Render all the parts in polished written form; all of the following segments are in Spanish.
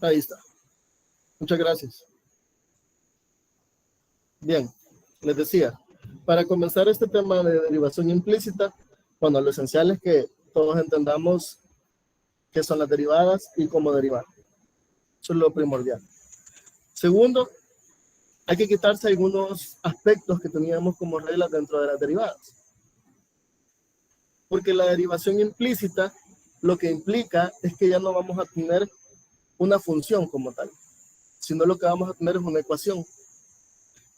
Ahí está. Muchas gracias. Bien, les decía, para comenzar este tema de derivación implícita, bueno, lo esencial es que todos entendamos qué son las derivadas y cómo derivar. Eso es lo primordial. Segundo, hay que quitarse algunos aspectos que teníamos como reglas dentro de las derivadas. Porque la derivación implícita lo que implica es que ya no vamos a tener una función como tal, sino lo que vamos a tener es una ecuación.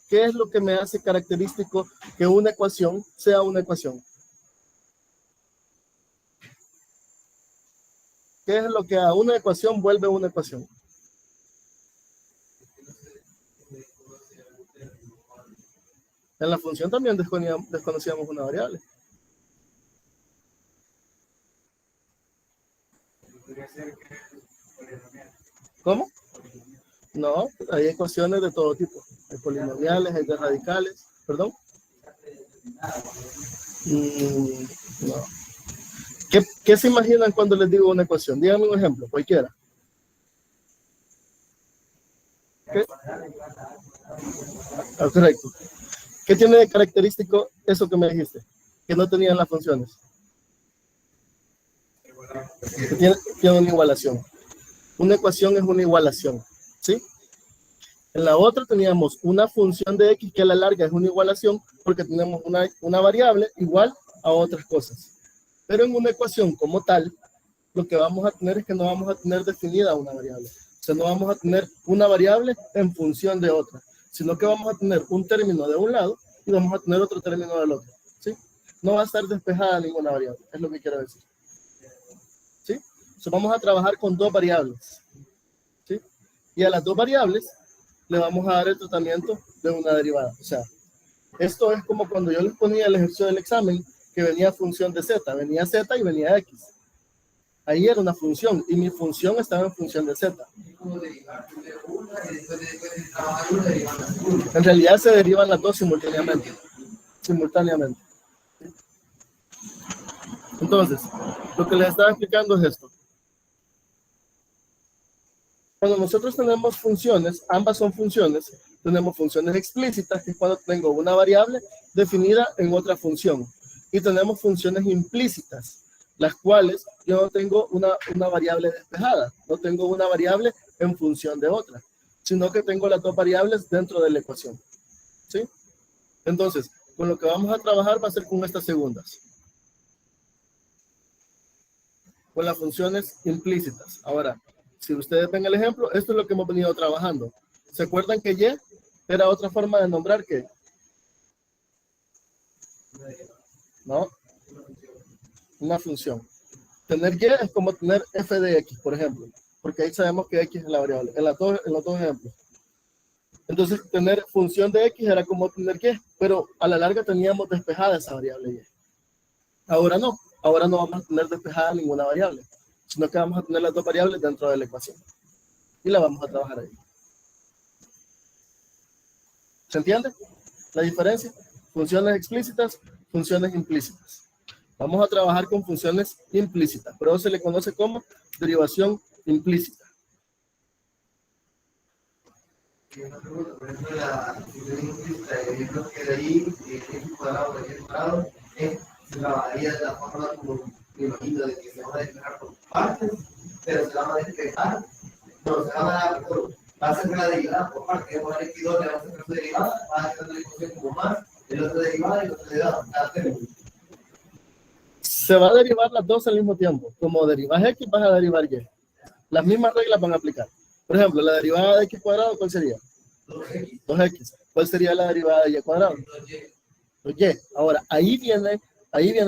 ¿Qué es lo que me hace característico que una ecuación sea una ecuación? ¿Qué es lo que a una ecuación vuelve una ecuación? En la función también desconocíamos una variable. ¿Cómo? No, hay ecuaciones de todo tipo. Hay polinomiales, hay de radicales. ¿Perdón? No. ¿Qué se imaginan cuando les digo una ecuación? Díganme un ejemplo, cualquiera. ¿Qué? Ah, correcto. ¿Qué tiene de característico eso que me dijiste? Que no tenían las funciones. Que tiene una igualación. Una ecuación es una igualación, ¿sí? En la otra teníamos una función de x que a la larga es una igualación porque tenemos una variable igual a otras cosas. Pero en una ecuación como tal, lo que vamos a tener es que no vamos a tener definida una variable. O sea, no vamos a tener una variable en función de otra, sino que vamos a tener un término de un lado y vamos a tener otro término del otro, ¿sí? No va a estar despejada ninguna variable, es lo que quiero decir, ¿sí? O sea, vamos a trabajar con dos variables, ¿sí? Y a las dos variables le vamos a dar el tratamiento de una derivada. O sea, esto es como cuando yo les ponía el ejercicio del examen, que venía función de z, venía z y venía x. Ahí era una función y mi función estaba en función de z. En realidad se derivan las dos simultáneamente. Entonces, lo que les estaba explicando es esto. Cuando nosotros tenemos funciones, ambas son funciones, tenemos funciones explícitas, que es cuando tengo una variable definida en otra función. Y tenemos funciones implícitas, las cuales yo no tengo una variable despejada, no tengo una variable en función de otra, sino que tengo las dos variables dentro de la ecuación, ¿sí? Entonces, con lo que vamos a trabajar va a ser con estas segundas, con las funciones implícitas. Ahora, si ustedes ven el ejemplo, esto es lo que hemos venido trabajando. ¿Se acuerdan que y era otra forma de nombrar qué? ¿No? Una función. Tener y es como tener f de x, por ejemplo, porque ahí sabemos que x es la variable, en los dos ejemplos. Entonces, tener función de x era como tener y, pero a la larga teníamos despejada esa variable y. Ahora no vamos a tener despejada ninguna variable, sino que vamos a tener las dos variables dentro de la ecuación. Y la vamos a trabajar ahí. ¿Se entiende la diferencia? Funciones explícitas, funciones implícitas. Vamos a trabajar con funciones implícitas, pero se le conoce como derivación implícita. Por ejemplo, la función implícita de que de ahí, x cuadrado de x cuadrado, se trabajaría de la forma como me imagino de que se van a despejar por partes, pero se van a despejar, no, se van a, va a ser una derivada por partes, vamos a ver x2 le vamos a hacer su derivada, va a tener la ecuación como más, el otro derivada y el otro derivada, cada término. Se va a derivar las dos al mismo tiempo. Como derivas x, vas a derivar y. Las mismas reglas van a aplicar. Por ejemplo, la derivada de x cuadrado, ¿cuál sería? 2x. 2x. ¿Cuál sería la derivada de y cuadrado? 2y. Ahora, ahí viene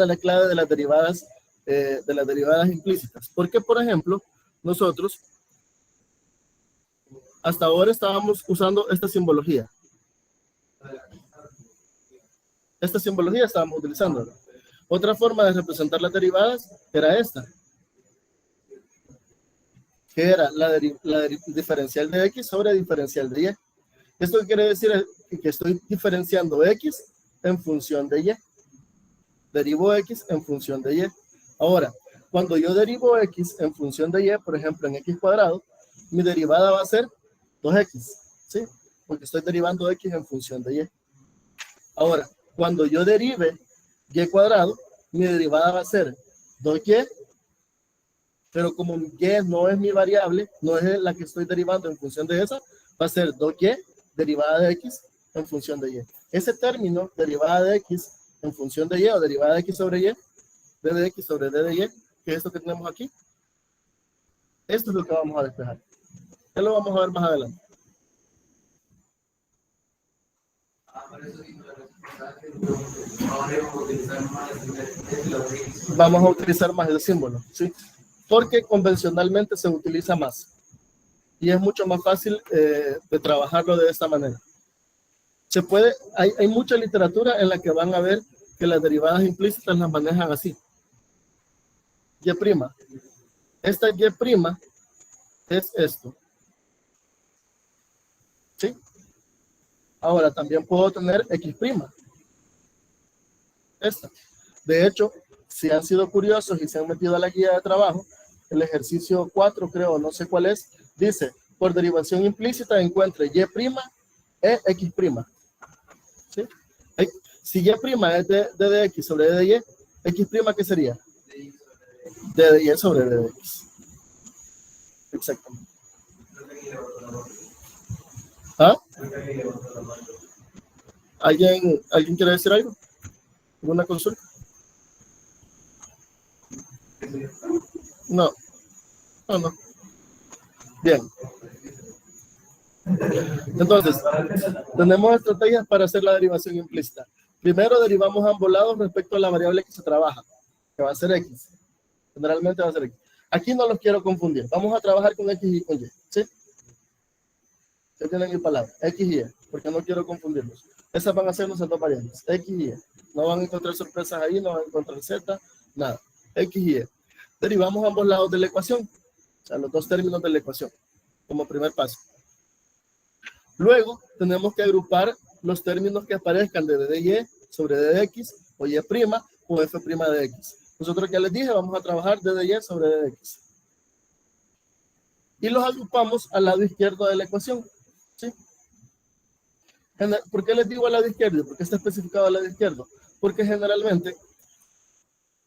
la clave de las derivadas implícitas. Porque, por ejemplo, nosotros hasta ahora estábamos usando esta simbología. Esta simbología estábamos utilizando. Otra forma de representar las derivadas era esta, que era la diferencial de x sobre diferencial de y. Esto quiere decir que estoy diferenciando x en función de y. Derivo x en función de y. Ahora, cuando yo derivo x en función de y, por ejemplo, en x cuadrado, mi derivada va a ser 2x, ¿sí? Porque estoy derivando x en función de y. Ahora, cuando yo derive y cuadrado, mi derivada va a ser 2y, pero como y no es mi variable, no es la que estoy derivando en función de esa, va a ser 2y derivada de x en función de y. Ese término, derivada de x en función de y, o derivada de x sobre y, d de x sobre d de y, que es esto que tenemos aquí, esto es lo que vamos a despejar. Ya lo vamos a ver más adelante. Vamos a utilizar más el símbolo, ¿sí? Porque convencionalmente se utiliza más. Y es mucho más fácil de trabajarlo de esta manera. Se puede, hay mucha literatura en la que van a ver que las derivadas implícitas las manejan así. Y'. Esta y' es esto. ¿Sí? Ahora también puedo tener x'. Esta. De hecho, si han sido curiosos y se han metido a la guía de trabajo, el ejercicio 4, creo, no sé cuál es, dice, por derivación implícita encuentre y' e x'. ¿Sí? Si y' es d de x sobre d de y, x', ¿qué sería? D de y sobre d de x. Exactamente. ¿Ah? ¿Alguien quiere decir algo? ¿Alguna consulta? No. No. Bien. Entonces, tenemos estrategias para hacer la derivación implícita. Primero derivamos ambos lados respecto a la variable que se trabaja, que va a ser x. Generalmente va a ser x. Aquí no los quiero confundir. Vamos a trabajar con x y con y. ¿Sí? Ya tienen mi palabra. X y y. Porque no quiero confundirlos. Esas van a ser nuestras dos variables. X y y. No van a encontrar sorpresas ahí, no van a encontrar z, nada. X y y. Derivamos ambos lados de la ecuación. O sea, los dos términos de la ecuación. Como primer paso. Luego, tenemos que agrupar los términos que aparezcan de d de y sobre d de x, o y' o f' de x. Nosotros ya les dije, vamos a trabajar d de y sobre d de x. Y los agrupamos al lado izquierdo de la ecuación. ¿Sí? ¿Por qué les digo al lado izquierdo? ¿Por qué está especificado al lado izquierdo? Porque generalmente,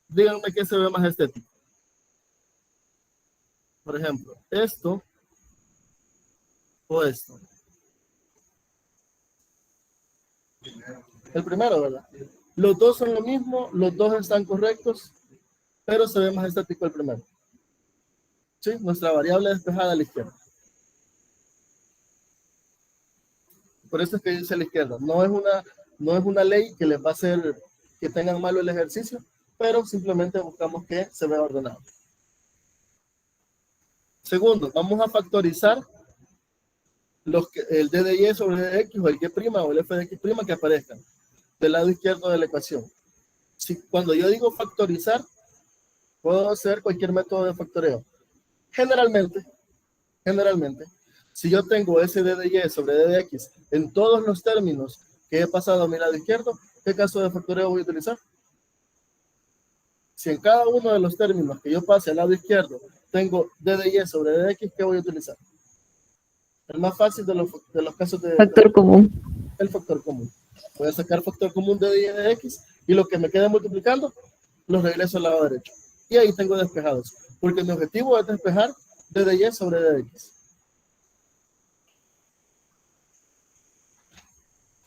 díganme qué se ve más estético. Por ejemplo, esto o esto. El primero, ¿verdad? Los dos son lo mismo, los dos están correctos, pero se ve más estático el primero. ¿Sí? Nuestra variable despejada a la izquierda. Por eso es que dice a la izquierda. No es una ley que les va a hacer que tengan malo el ejercicio, pero simplemente buscamos que se vea ordenado. Segundo, vamos a factorizar el d de y sobre d de x o el y' o el f de x' que aparezcan del lado izquierdo de la ecuación. Cuando yo digo factorizar, puedo hacer cualquier método de factoreo. Generalmente, si yo tengo ese d de y sobre d de x en todos los términos que he pasado a mi lado izquierdo, ¿qué caso de factoreo voy a utilizar? Si en cada uno de los términos que yo pase al lado izquierdo tengo d de y sobre d de x, ¿qué voy a utilizar? El más fácil de los casos de... Factor común. El factor común. Voy a sacar factor común de y de x y lo que me quede multiplicando, los regreso al lado derecho. Y ahí tengo despejados. Porque mi objetivo es despejar d de y sobre d de x.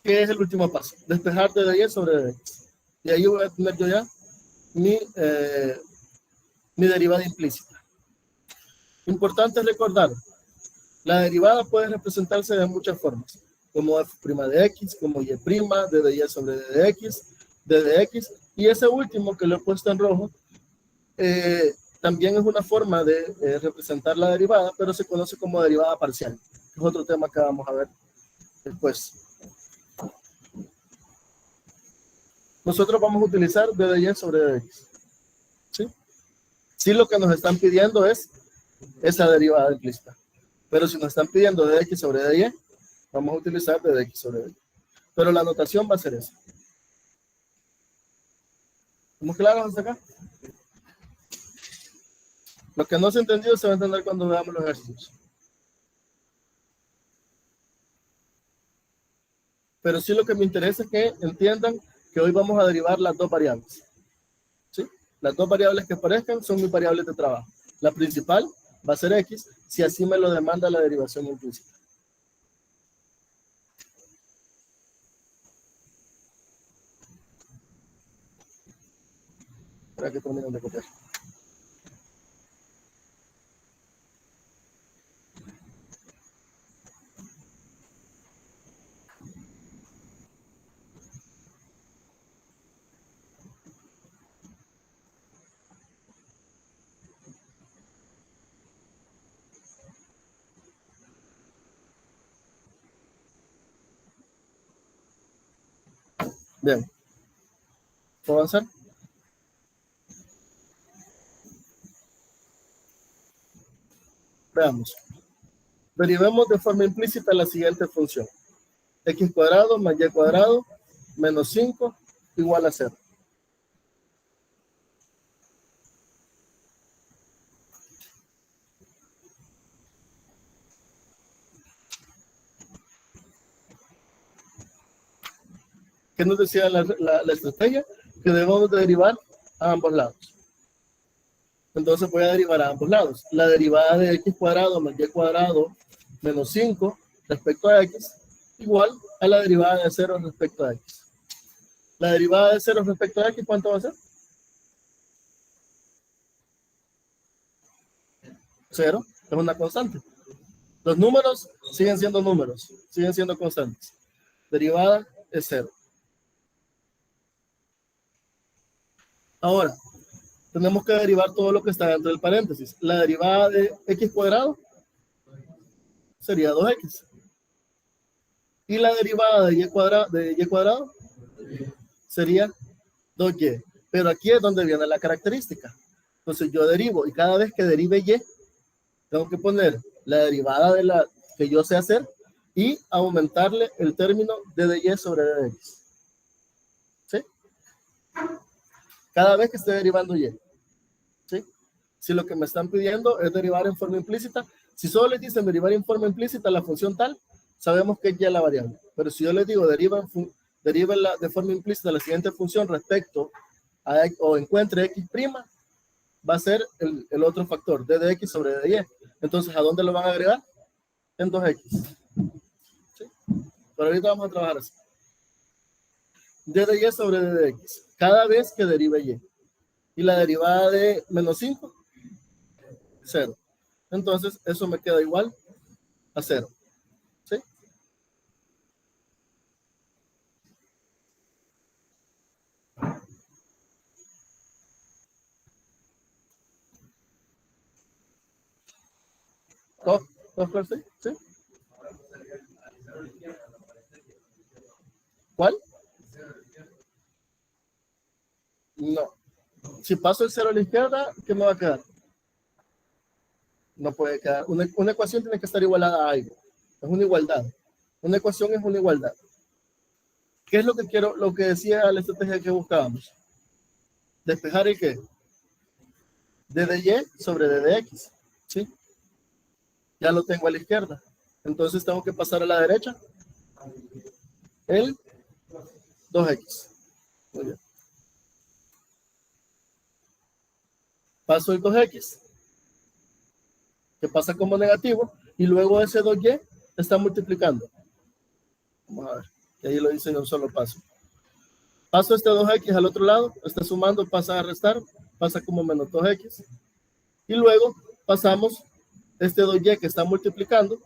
¿Qué es el último paso? Despejar d de y sobre d de x. Y ahí voy a tener yo ya mi derivada implícita. Importante recordar, la derivada puede representarse de muchas formas, como f' de x, como y', d de y sobre d de x, y ese último que lo he puesto en rojo, también es una forma de representar la derivada, pero se conoce como derivada parcial, que es otro tema que vamos a ver después. Nosotros vamos a utilizar d de y sobre d de x. ¿Sí? Sí, lo que nos están pidiendo es esa derivada implícita. Pero si nos están pidiendo d de x sobre d de y, vamos a utilizar d de x sobre d. Pero la notación va a ser esa. ¿Estamos claros hasta acá? Lo que no se ha entendido se va a entender cuando veamos los ejercicios. Pero sí lo que me interesa es que entiendan que hoy vamos a derivar las dos variables. ¿Sí? Las dos variables que aparezcan son mis variables de trabajo. La principal va a ser X, si así me lo demanda la derivación implícita. Para que terminen de copiar. Bien. ¿Puedo avanzar? Veamos. Derivemos de forma implícita la siguiente función. X cuadrado más Y cuadrado menos 5 igual a 0. ¿Qué nos decía la estrategia? Que debemos de derivar a ambos lados. Entonces voy a derivar a ambos lados. La derivada de X cuadrado más Y cuadrado menos 5 respecto a X igual a la derivada de 0 respecto a X. La derivada de 0 respecto a X, ¿cuánto va a ser? 0, es una constante. Los números siguen siendo números, siguen siendo constantes. Derivada es 0. Ahora, tenemos que derivar todo lo que está dentro del paréntesis. La derivada de X cuadrado sería 2X. Y la derivada de Y cuadrado sería 2Y. Pero aquí es donde viene la característica. Entonces yo derivo y cada vez que derive Y, tengo que poner la derivada de la que yo sé hacer y aumentarle el término d de Y sobre d de X. ¿Sí? Cada vez que esté derivando Y. ¿Sí? Si lo que me están pidiendo es derivar en forma implícita, si solo les dicen derivar en forma implícita la función tal, sabemos que es ya la variable. Pero si yo les digo deriva de forma implícita la siguiente función respecto a o encuentre X', va a ser el otro factor, d de X sobre d de Y. Entonces, ¿a dónde lo van a agregar? En 2X. ¿Sí? Pero ahorita vamos a trabajar así. D de Y sobre d de X. Cada vez que derive Y. Y la derivada de menos 5, 0. Entonces, eso me queda igual a 0. ¿Sí? ¿Todos claros? ¿Sí? ¿Cuál? No. Si paso el 0 a la izquierda, ¿qué me va a quedar? No puede quedar. Una ecuación tiene que estar igualada a algo. Es una igualdad. Una ecuación es una igualdad. ¿Qué es lo que quiero, lo que decía la estrategia que buscábamos? Despejar el qué? D de Y sobre D de X. ¿Sí? Ya lo tengo a la izquierda. Entonces tengo que pasar a la derecha el 2X. Muy bien. Paso el 2X, que pasa como negativo, y luego ese 2Y está multiplicando. Vamos a ver, que ahí lo hice en un solo paso. Paso este 2X al otro lado, está sumando, pasa a restar, pasa como menos 2X. Y luego pasamos este 2Y que está multiplicando,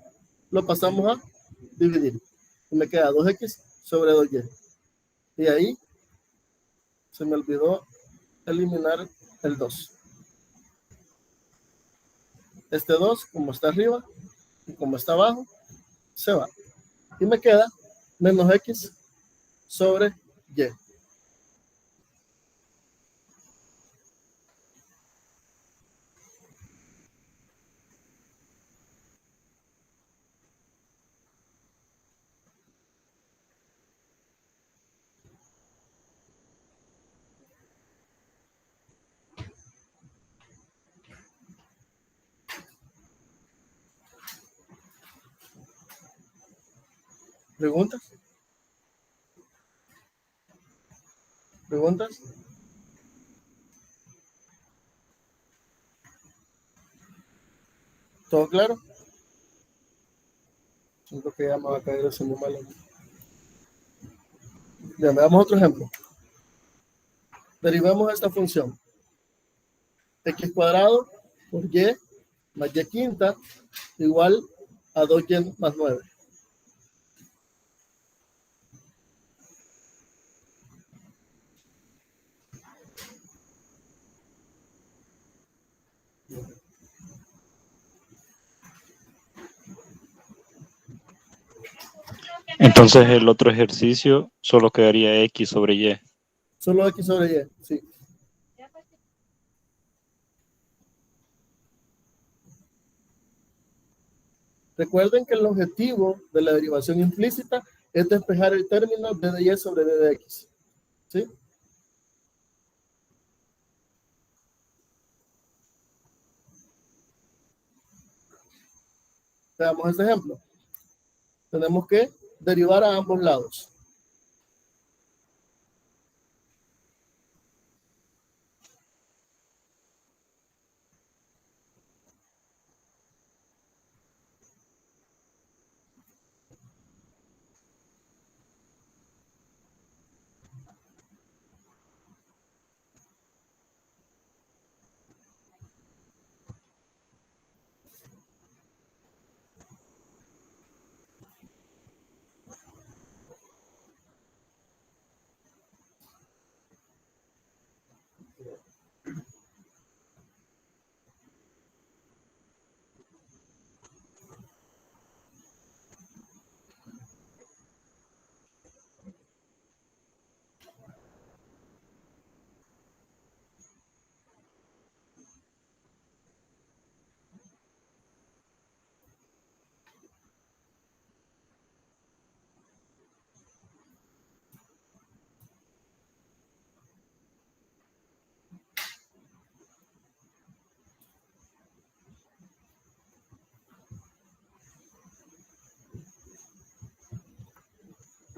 lo pasamos a dividir. Y me queda 2X sobre 2Y. Y ahí se me olvidó eliminar el 2. Este 2, como está arriba y como está abajo, se va. Y me queda menos X sobre Y. ¿Preguntas? ¿Preguntas? ¿Todo claro? Siento que ya me va a caer ese muy malo. Bien, veamos otro ejemplo. Derivemos esta función. X cuadrado por y más y quinta igual a 2y más 9. Entonces el otro ejercicio solo quedaría X sobre Y. Solo X sobre Y, sí. Recuerden que el objetivo de la derivación implícita es despejar el término d de y sobre d de x. ¿Sí? Veamos este ejemplo. Tenemos que derivar a ambos lados.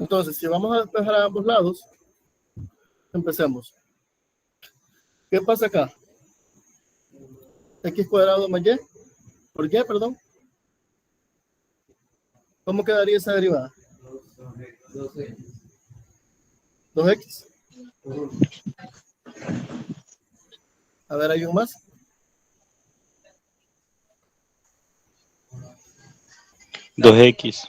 Entonces, si vamos a despejar a ambos lados, empecemos. ¿Qué pasa acá? X cuadrado más y. ¿Por qué, perdón? ¿Cómo quedaría esa derivada? 2x. A ver, ¿hay un más? Dos X.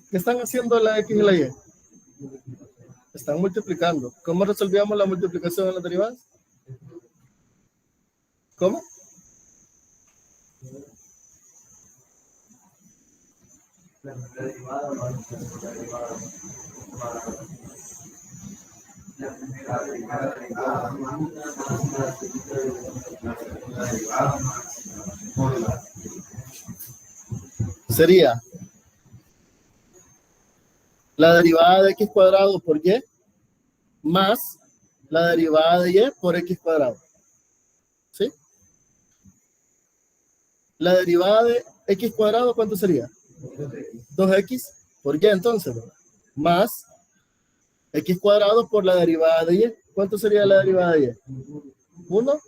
¿Qué están haciendo la x y la y? Están multiplicando. ¿Cómo resolvíamos la multiplicación en las derivadas? ¿Cómo? Sería la derivada de x cuadrado por y más la derivada de y por x cuadrado. ¿Sí? La derivada de x cuadrado, ¿cuánto sería? 2x por y entonces, ¿verdad? Más x cuadrado por la derivada de y. ¿Cuánto sería la derivada de y? 1.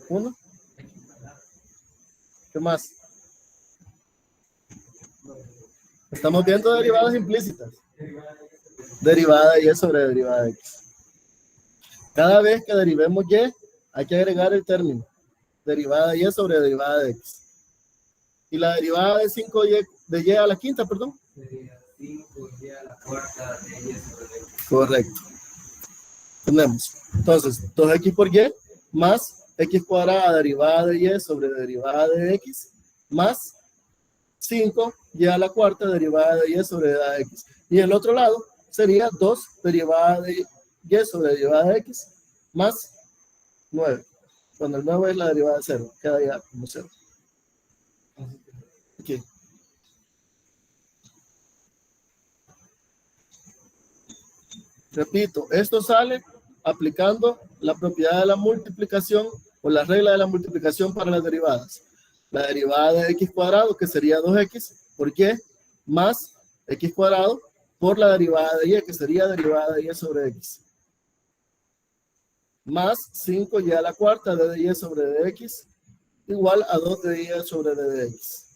¿1? ¿Qué más? Estamos viendo derivadas implícitas. Derivada de y sobre derivada de x. Cada vez que derivemos y, hay que agregar el término. Derivada de y sobre derivada de x. Y la derivada de 5y de y a la quinta, perdón. Sería 5y a la cuarta de y sobre x. Correcto. Tenemos. Entonces, 2x por y más x cuadrada derivada de y sobre derivada de x más 5y a la cuarta derivada de y sobre derivada de x. Y el otro lado sería 2 derivada de y sobre derivada de x más 9. Cuando el 9 es la derivada de 0, queda ya como 0. Aquí. Repito, esto sale aplicando la propiedad de la multiplicación o la regla de la multiplicación para las derivadas. La derivada de x cuadrado, que sería 2x, por y, más x cuadrado por la derivada de y, que sería derivada de y sobre x. Más 5y a la cuarta de y sobre dx, igual a 2 de y sobre d de x.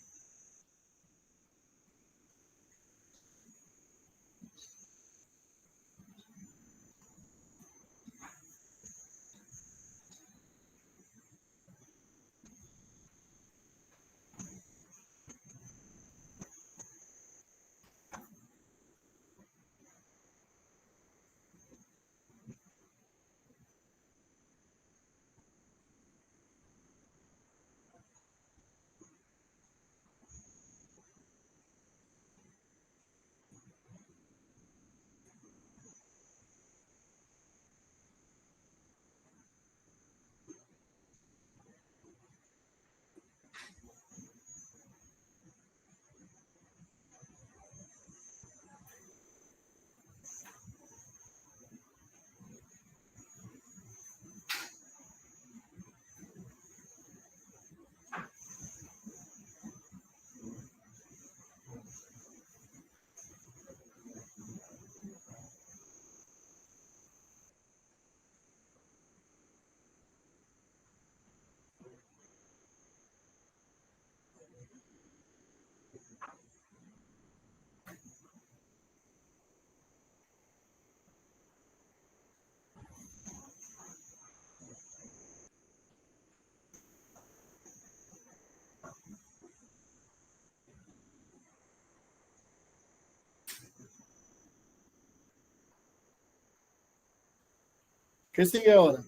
¿Qué sigue ahora?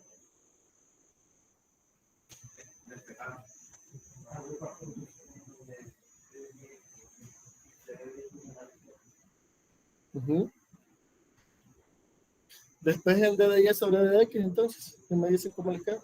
Despejen el d de y sobre d de x, entonces, ¿qué me dicen cómo les queda?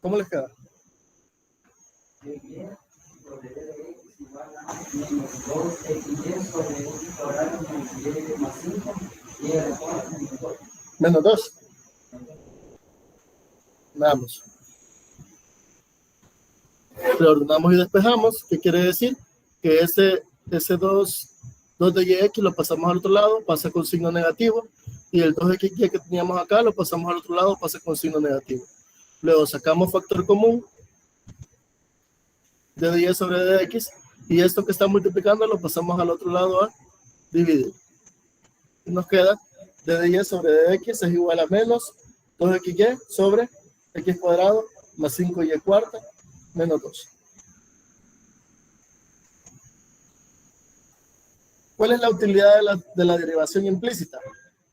¿Cómo les queda? Menos 2. Vamos. Reordenamos y despejamos. ¿Qué quiere decir? Que ese 2 de y lo pasamos al otro lado, pasa con signo negativo. Y el 2xy que teníamos acá lo pasamos al otro lado, pasa con signo negativo. Luego sacamos factor común de y sobre dx. Y esto que está multiplicando lo pasamos al otro lado a dividir. Y nos queda d de y sobre dx es igual a menos 2xy sobre x cuadrado más 5y cuarta menos 2. ¿Cuál es la utilidad de la derivación implícita?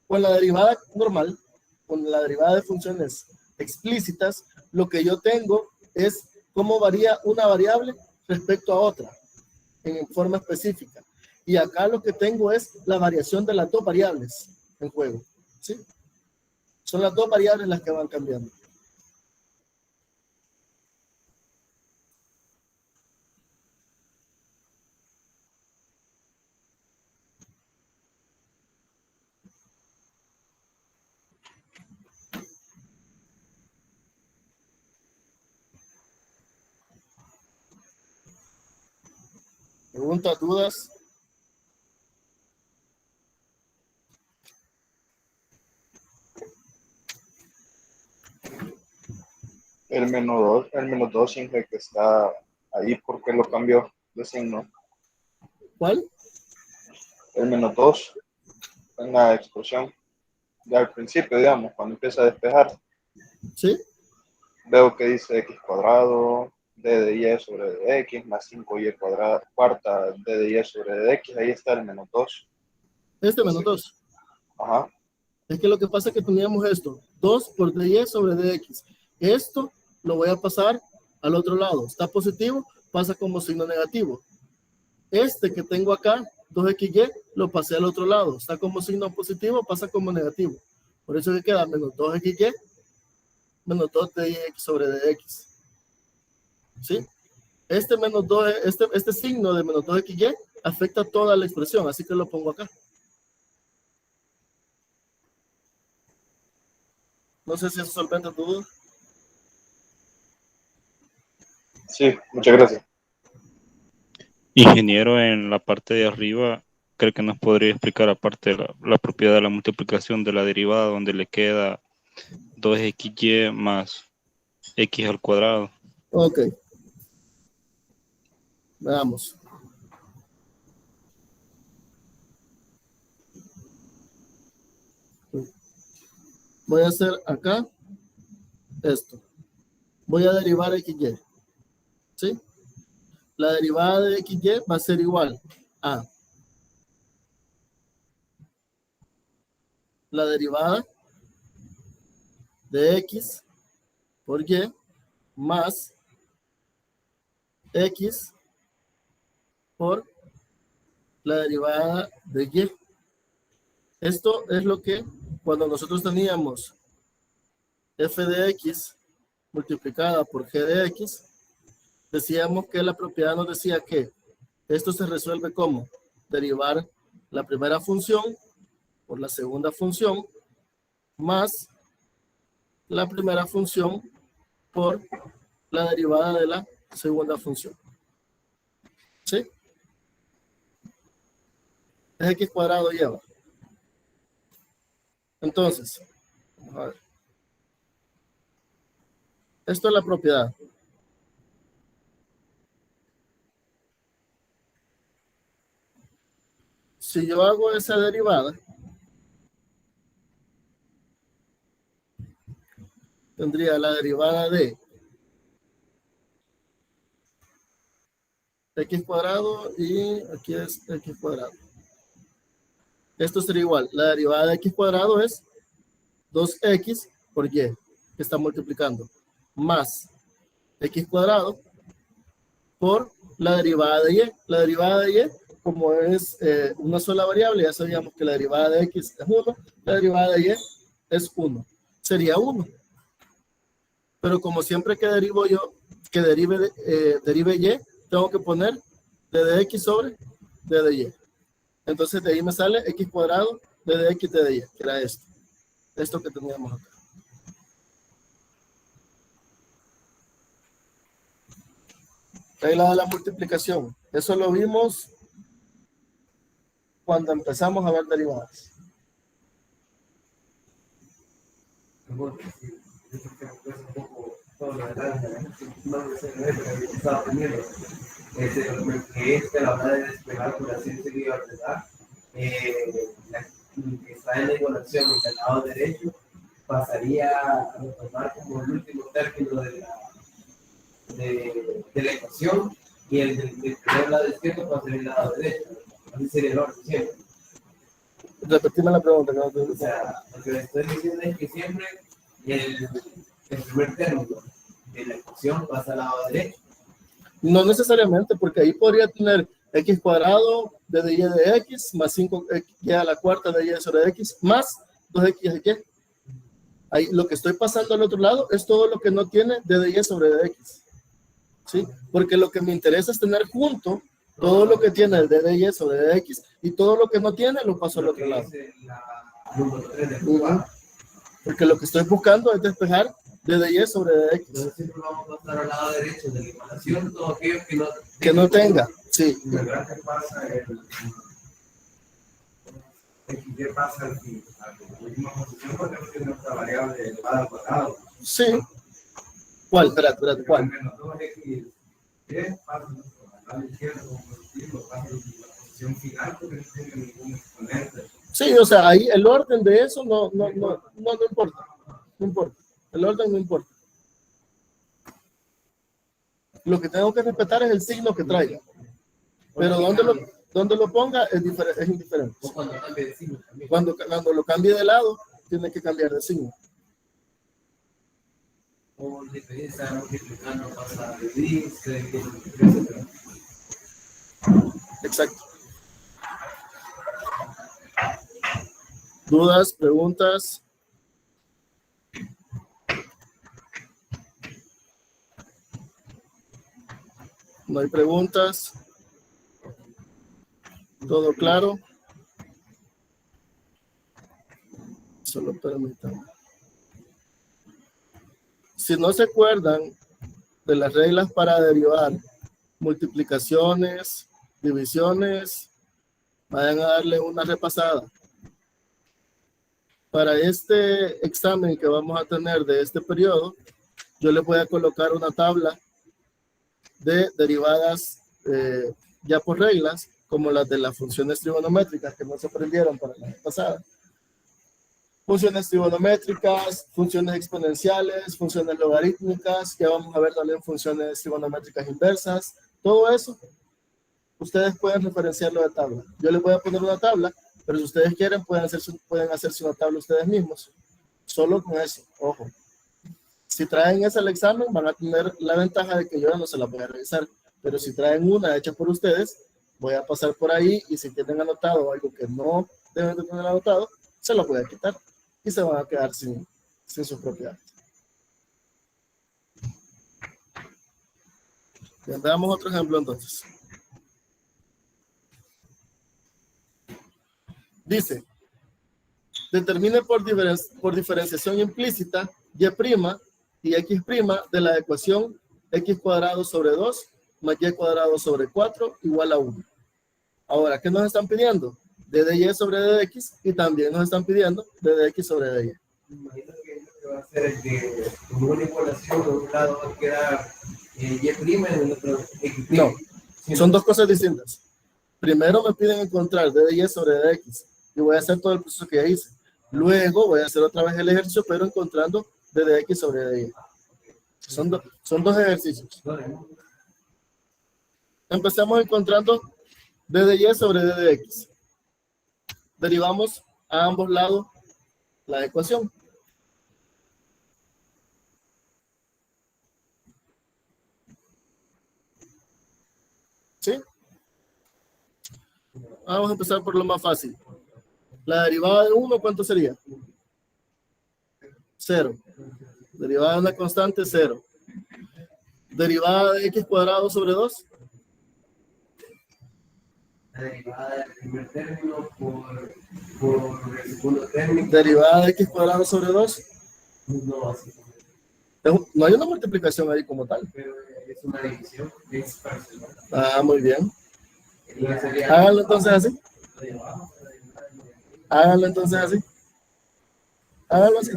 Con la derivada normal, con la derivada de funciones explícitas, lo que yo tengo es cómo varía una variable respecto a otra en forma específica. Y acá lo que tengo es la variación de las dos variables en juego. ¿Sí? Son las dos variables las que van cambiando. Preguntas, dudas. el -2 siempre que está ahí, ¿por qué lo cambió de signo? ¿Cuál? El -2 en la expresión, ya al principio, digamos, cuando empieza a despejar, ¿Sí? veo que dice x cuadrado, d de y sobre dx, más 5y cuadrado, cuarta d de y sobre dx, ahí está el -2. Este -2. Ajá. Es que lo que pasa es que teníamos esto, 2 por dy sobre dx. Esto lo voy a pasar al otro lado. Está positivo, pasa como signo negativo. Este que tengo acá, 2xy, lo pasé al otro lado. Está como signo positivo, pasa como negativo. Por eso que queda menos 2xy, menos 2 dy sobre dx. ¿Sí? Este menos 2, este signo de menos 2xy afecta toda la expresión, así que lo pongo acá. No sé si eso solventa tu duda. Sí, muchas gracias. Ingeniero, en la parte de arriba, creo que nos podría explicar aparte la propiedad de la multiplicación de la derivada, donde le queda 2xy más x al cuadrado. Ok. Veamos. Voy a hacer acá esto. Voy a derivar xy. ¿Sí? La derivada de xy va a ser igual a la derivada de x por y más x por la derivada de y. Esto es lo que cuando nosotros teníamos f de x multiplicada por g de x, decíamos que la propiedad nos decía que esto se resuelve como derivar la primera función por la segunda función más la primera función por la derivada de la segunda función. ¿Sí? Es x cuadrado lleva. Entonces, vamos a ver. Esto es la propiedad. Si yo hago esa derivada, tendría la derivada de x cuadrado y aquí es x cuadrado. Esto sería igual. La derivada de x cuadrado es 2x por y, que está multiplicando, más x cuadrado por la derivada de y. La derivada de y, como es una sola variable, ya sabíamos que la derivada de x es 1, la derivada de y es 1. Sería 1. Pero como siempre que derivo yo, que derive y, tengo que poner d de x sobre d de y. Entonces de ahí me sale x cuadrado d de x d de y, que era esto. Esto que teníamos acá. Regla de la multiplicación. Eso lo vimos cuando empezamos a ver derivadas. Que la hora de despegar, por así decirlo, ¿verdad? Que está en la igualación del lado derecho pasaría a tomar como el último término de la ecuación y el del primer lado izquierdo pasaría al lado derecho. Así sería el orden siempre. Repetime la pregunta. No te... O sea, lo que estoy diciendo es que siempre el primer término de la ecuación pasa al lado derecho. No necesariamente, porque ahí podría tener x cuadrado de y de x más 5y a la cuarta de y sobre x más 2x de y. Ahí lo que estoy pasando al otro lado es todo lo que no tiene de y sobre dx. ¿Sí? Porque lo que me interesa es tener junto todo lo que tiene de y sobre dx y todo lo que no tiene lo paso al otro lado. Porque lo que estoy buscando es despejar de y sobre dx. Entonces siempre vamos a pasar al lado derecho de la ecuación todo aquello que no tenga. Sí. ¿Y verdad que pasa ¿qué pasa a la última posición porque no tiene otra variable elevada al cuadrado? Sí. ¿Cuál? Espérate, ¿cuál? Menos 2x pasa a la izquierda como positivo, pasa a la posición final porque no tiene ningún exponente. Sí, o sea, ahí el orden de eso no importa. No importa. El orden no importa. Lo que tengo que respetar es el signo que traiga. Pero donde lo ponga es indiferente. O cuando cambie de signo también. Cuando lo cambie de lado, tiene que cambiar de signo. O diferencia multiplicando pasa de dice, etc. Exacto. ¿Dudas, preguntas? ¿No hay preguntas? ¿Todo claro? Solo permítanme. Si no se acuerdan de las reglas para derivar multiplicaciones, divisiones, vayan a darle una repasada. Para este examen que vamos a tener de este periodo, yo les voy a colocar una tabla de derivadas ya por reglas, como las de las funciones trigonométricas que no se aprendieron para la vez pasada. Funciones trigonométricas, funciones exponenciales, funciones logarítmicas, ya vamos a ver también funciones trigonométricas inversas, todo eso, ustedes pueden referenciarlo de tabla. Yo les voy a poner una tabla, pero si ustedes quieren pueden hacerse una tabla ustedes mismos, solo con eso, ojo. Si traen esa al examen, van a tener la ventaja de que yo no se la voy a revisar, pero si traen una hecha por ustedes, voy a pasar por ahí y si tienen anotado algo que no deben de tener anotado, se lo voy a quitar y se van a quedar sin sus propiedades. Bien, veamos otro ejemplo entonces. Dice, determine por diferenciación implícita y' y x' de la ecuación x cuadrado sobre 2 más y cuadrado sobre 4 igual a 1. Ahora, ¿qué nos están pidiendo? ddy sobre dx y también nos están pidiendo ddx sobre dy. Imagino que va a ser el que con una igualación de un lado va a quedar y' y en el otro x'. No, son dos cosas distintas. Primero me piden encontrar dy sobre dx y voy a hacer todo el proceso que ya hice. Luego voy a hacer otra vez el ejercicio, pero encontrando ddx sobre dy. Son dos ejercicios. Empezamos encontrando dy sobre ddx. Derivamos a ambos lados la ecuación. ¿Sí? Vamos a empezar por lo más fácil. La derivada de 1, ¿cuánto sería? 0. Derivada de una constante, 0. Derivada de x cuadrado sobre 2. La derivada del primer término por el segundo término. Derivada de x cuadrado sobre 2. No, así. No hay una multiplicación ahí como tal. Pero es una división. Es parcial. Ah, muy bien. Sería, Háganlo entonces así. Háganlo entonces así. Háganlo así.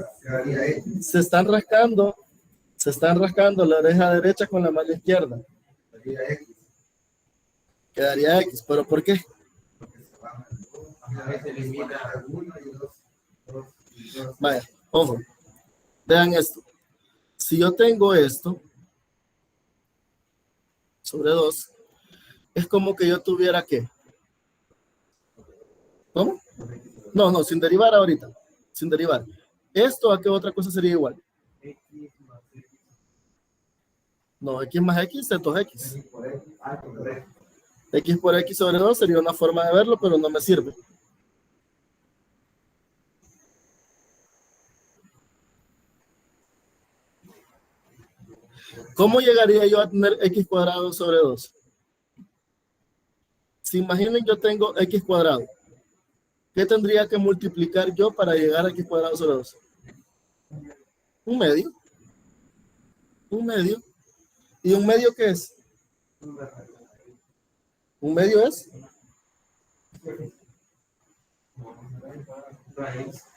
Se están rascando la oreja derecha con la mano izquierda. Quedaría X, pero ¿por qué? Vaya, ojo. Vean esto. Si yo tengo esto sobre 2, es como que yo tuviera ¿qué? ¿Cómo? No, sin derivar ahorita. Sin derivar. ¿Esto a qué otra cosa sería igual? No, x más x, esto es x. X por x sobre 2 sería una forma de verlo, pero no me sirve. ¿Cómo llegaría yo a tener x cuadrado sobre 2? Si imaginen yo tengo x cuadrado. ¿Qué tendría que multiplicar yo para llegar a x cuadrado sobre 2? Un medio. Un medio. ¿Y un medio qué es? ¿Un medio es?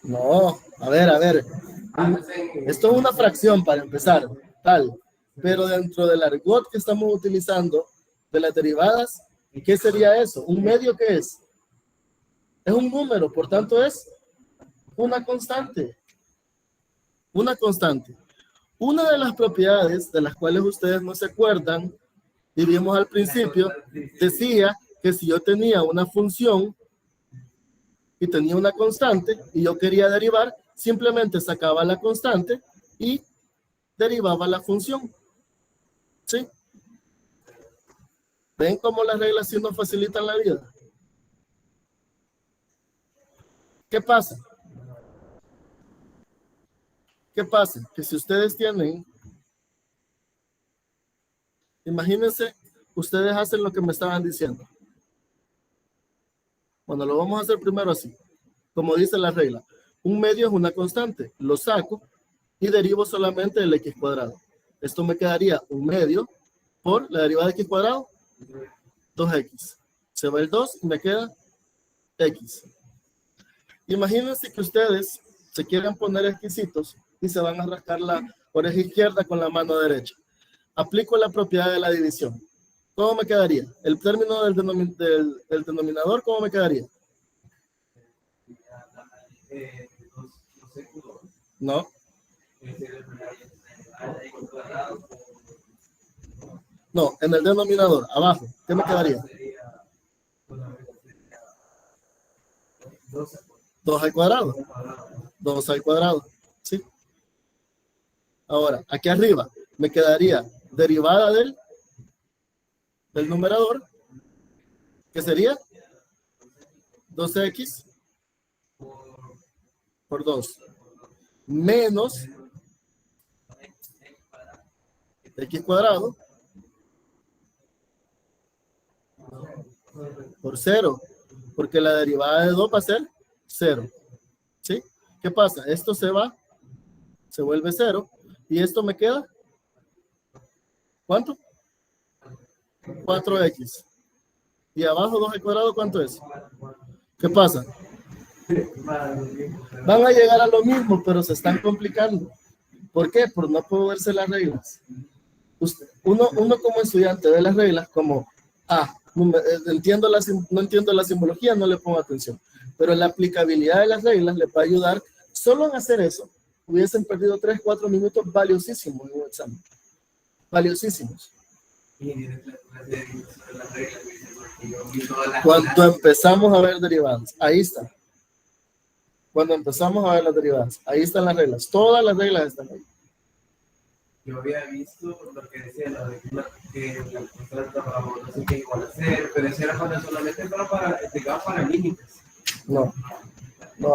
No, a ver. Esto es una fracción para empezar. Tal. Pero dentro del argot que estamos utilizando de las derivadas, ¿qué sería eso? ¿Un medio qué es? Es un número, por tanto es una constante. Una constante. Una de las propiedades de las cuales ustedes no se acuerdan, y vimos al principio, decía que si yo tenía una función y tenía una constante y yo quería derivar, simplemente sacaba la constante y derivaba la función. ¿Sí? ¿Ven cómo las reglas sí nos facilitan la vida? ¿Qué pasa? ¿Qué pasa? Que si ustedes tienen, imagínense, ustedes hacen lo que me estaban diciendo. Bueno, lo vamos a hacer primero así, como dice la regla. Un medio es una constante, lo saco y derivo solamente el x cuadrado. Esto me quedaría un medio por la derivada de x cuadrado, 2x. Se va el 2 y me queda x. Imagínense que ustedes se quieren poner exquisitos y se van a rascar la oreja izquierda con la mano derecha. Aplico la propiedad de la división. ¿Cómo me quedaría? El término del denominador, ¿cómo me quedaría? No. No, en el denominador, abajo, ¿qué me quedaría? 2 al cuadrado. 2 al cuadrado, ¿sí? Ahora, aquí arriba, me quedaría derivada del numerador, que sería 2x por 2, menos x cuadrado por 0, porque la derivada de 2 va a ser 0, ¿sí? ¿Qué pasa? Esto se va, se vuelve 0, y esto me queda, ¿cuánto? 4x. Y abajo 2 al cuadrado, ¿cuánto es? ¿Qué pasa? Van a llegar a lo mismo, pero se están complicando. ¿Por qué? Por no poder verse las reglas. Uno como estudiante ve las reglas como, no entiendo la simbología, no le pongo atención. Pero la aplicabilidad de las reglas le va a ayudar. Solo en hacer eso, hubiesen perdido 3-4 minutos valiosísimos en un examen. Valiosísimos. Cuando empezamos a ver derivadas, ahí está. Cuando empezamos a ver las derivadas, ahí están las reglas. Todas las reglas están ahí. Yo había visto lo que decía, lo de que la constante no sé qué igual a 0, pero eso era solamente para límites. No,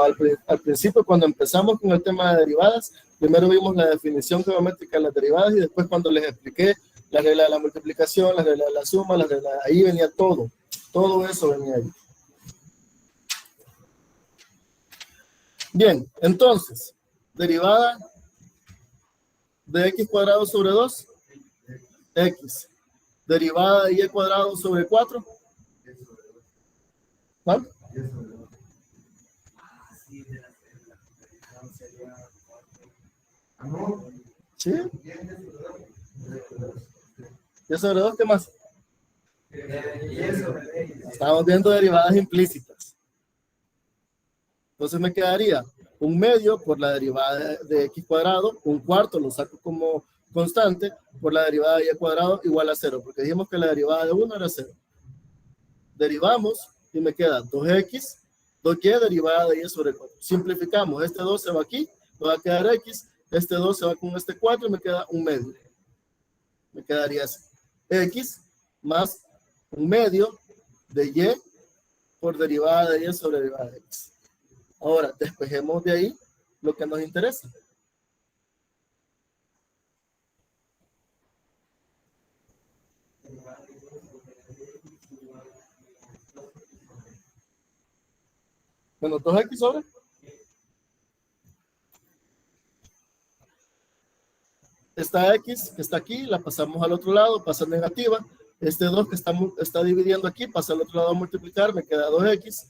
al principio cuando empezamos con el tema de derivadas, primero vimos la definición geométrica de las derivadas y después cuando les expliqué la regla de la multiplicación, la regla de la suma, ahí venía todo eso venía ahí. Bien, entonces, derivada de x cuadrado sobre 2, x. Derivada de y cuadrado sobre 4, ¿cuánto? ¿Sí? ¿Y sobre 2 qué más? Estamos viendo derivadas implícitas. Entonces me quedaría un medio por la derivada de x cuadrado, un cuarto lo saco como constante por la derivada de y cuadrado igual a 0, porque dijimos que la derivada de 1 era 0. Derivamos y me queda 2x, 2y derivada de y sobre 4. Simplificamos, este 2 se va aquí, me va a quedar x, este 2 se va con este 4 y me queda un medio. Me quedaría así. X más un medio de y por derivada de y sobre derivada de x. Ahora, despejemos de ahí lo que nos interesa. Bueno, 2x sobre. Esta x que está aquí, la pasamos al otro lado, pasa negativa. Este 2 que está dividiendo aquí, pasa al otro lado a multiplicar, me queda 2x.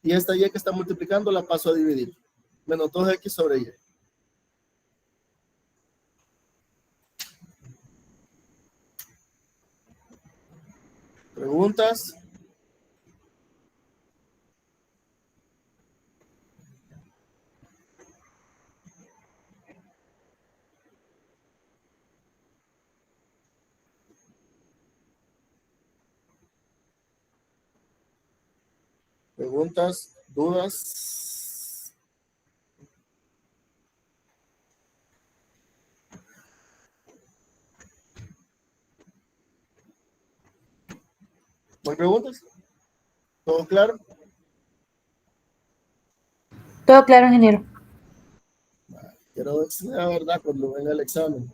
Y esta y que está multiplicando la paso a dividir. Menos 2x sobre y. ¿Preguntas? ¿Preguntas? ¿Dudas? ¿No hay preguntas? ¿Todo claro? Todo claro, ingeniero. Quiero decir la verdad cuando venga el examen.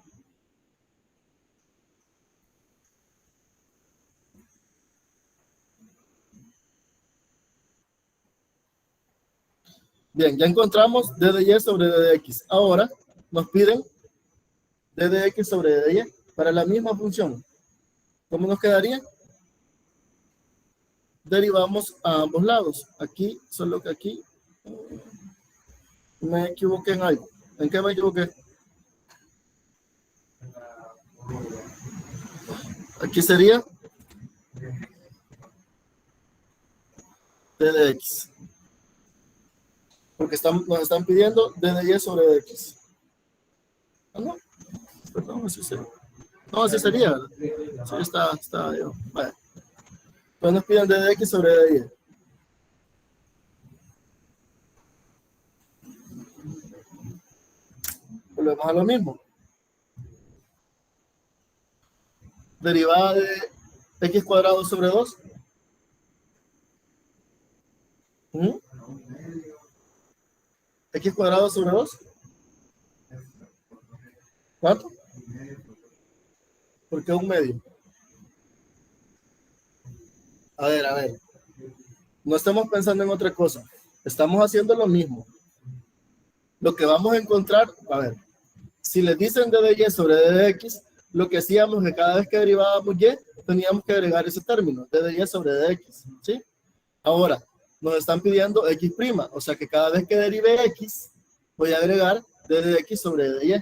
Bien, ya encontramos d de y sobre d de x. Ahora nos piden d de x sobre d de y para la misma función. ¿Cómo nos quedaría? Derivamos a ambos lados. Aquí, solo que aquí me equivoqué en algo. ¿En qué me equivoqué? Aquí sería d de x. Porque nos están pidiendo d de y sobre d de x. Ah, no. Perdón, así sería. No, así sería. Sí, está bien. Vale. Entonces nos piden d de x sobre d de y. Volvemos a lo mismo. Derivada de x cuadrado sobre 2. X cuadrado sobre 2. ¿Cuánto? ¿Por qué un medio? A ver. No estamos pensando en otra cosa. Estamos haciendo lo mismo. Lo que vamos a encontrar, a ver, si les dicen d de y sobre d de x, lo que hacíamos es que cada vez que derivábamos y, teníamos que agregar ese término, d de y sobre d de x, ¿sí? Ahora, nos están pidiendo x', o sea que cada vez que derive x, voy a agregar d de x sobre d de y.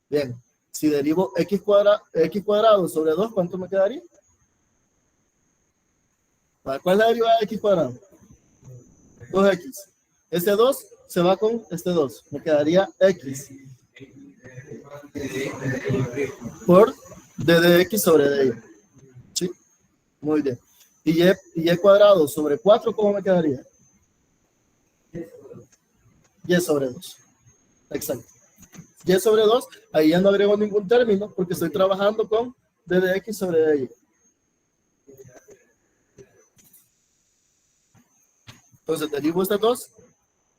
Bien, si derivo x cuadrado sobre 2, ¿cuánto me quedaría? ¿Cuál es la derivada de x cuadrado? 2x. Ese 2 se va con este 2. Me quedaría x por d de x sobre d y. ¿Sí? Muy bien. Y y cuadrado sobre 4, ¿cómo me quedaría? Y sobre 2. Exacto. Y sobre 2, ahí ya no agrego ningún término porque estoy trabajando con d de x sobre d y. Entonces derivo estas 2.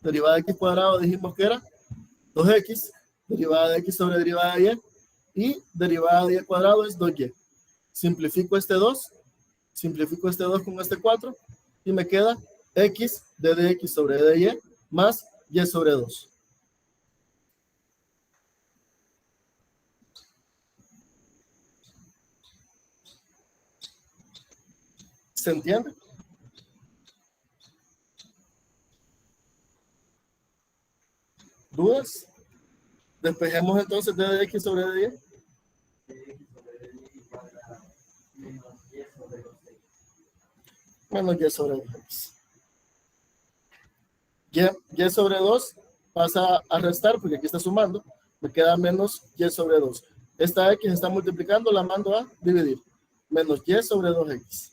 Derivada de x cuadrado dijimos que era 2x. Derivada de x sobre derivada de y. Y derivada de y cuadrado es 2y. Simplifico este 2 con este 4 y me queda x d de x sobre d de y más y sobre 2. ¿Se entiende? ¿Dudas? Despejemos entonces d de x sobre d de y. Menos y sobre 2x. Y sobre 2 pasa a restar porque aquí está sumando. Me queda menos y sobre 2. Esta x está multiplicando, la mando a dividir. Menos y sobre 2x.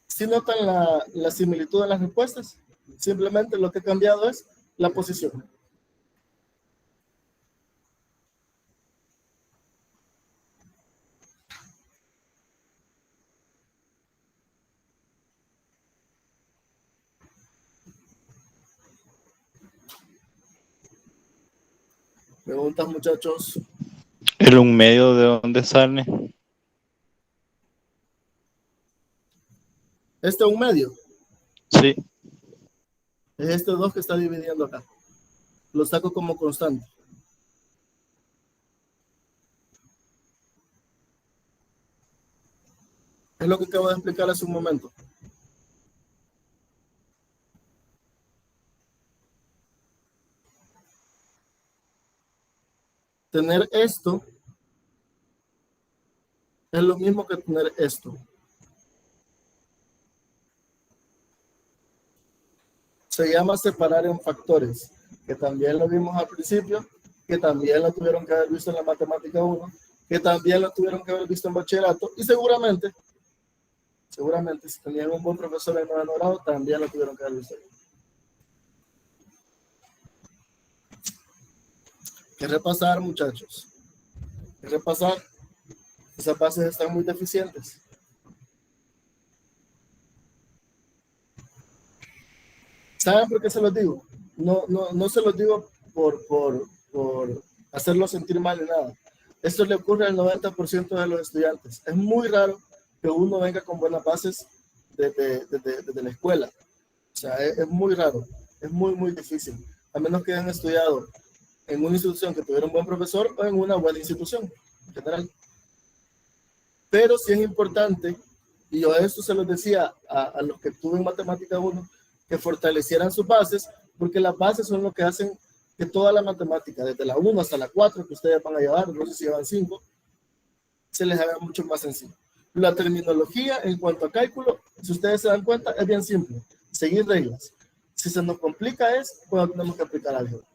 ¿Sí notan la similitud en las respuestas? Simplemente lo que he cambiado es la posición. ¿Preguntas, muchachos? ¿El un medio de dónde sale? Este es un medio. Sí. Es este 2 que está dividiendo acá. Lo saco como constante. Es lo que acabo de explicar hace un momento. Tener esto Es lo mismo que tener esto. Se llama separar en factores, que también lo vimos al principio, que también lo tuvieron que haber visto en la matemática 1, que también lo tuvieron que haber visto en bachillerato, y seguramente, si tenían un buen profesor en noveno grado, también lo tuvieron que haber visto ahí. ¿Qué repasar, muchachos? ¿Qué repasar? Esas bases están muy deficientes. ¿Saben por qué se los digo? No se los digo por hacerlos sentir mal ni nada. Esto le ocurre al 90% de los estudiantes. Es muy raro que uno venga con buenas bases desde la escuela. O sea, es muy raro. Es muy difícil. A menos que hayan estudiado en una institución que tuviera un buen profesor o en una buena institución en general. Pero sí es importante, y yo esto se los decía a los que tuve en Matemática 1, que fortalecieran sus bases, porque las bases son lo que hacen que toda la matemática, desde la 1 hasta la 4, que ustedes van a llevar, no sé si llevan 5, se les haga mucho más sencillo. La terminología en cuanto a cálculo, si ustedes se dan cuenta, es bien simple, seguir reglas. Si se nos complica es cuando tenemos que aplicar álgebra,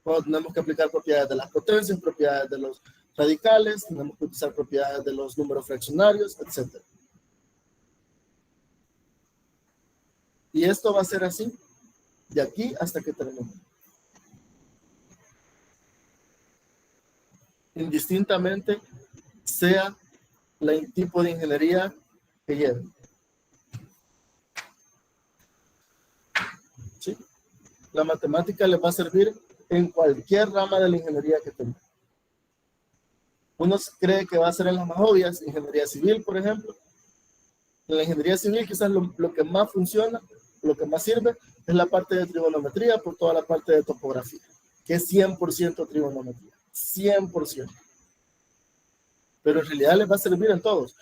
cuando tenemos que aplicar propiedades de las potencias, propiedades de los radicales, tenemos que utilizar propiedades de los números fraccionarios, etc. Y esto va a ser así de aquí hasta que termine. Indistintamente sea el tipo de ingeniería que lleve. ¿Sí? La matemática les va a servir en cualquier rama de la ingeniería que tenga. Uno cree que va a ser en las más obvias, ingeniería civil, por ejemplo. En la ingeniería civil quizás lo que más funciona, lo que más sirve, es la parte de trigonometría por toda la parte de topografía, que es 100% trigonometría, 100%. Pero en realidad les va a servir en todos,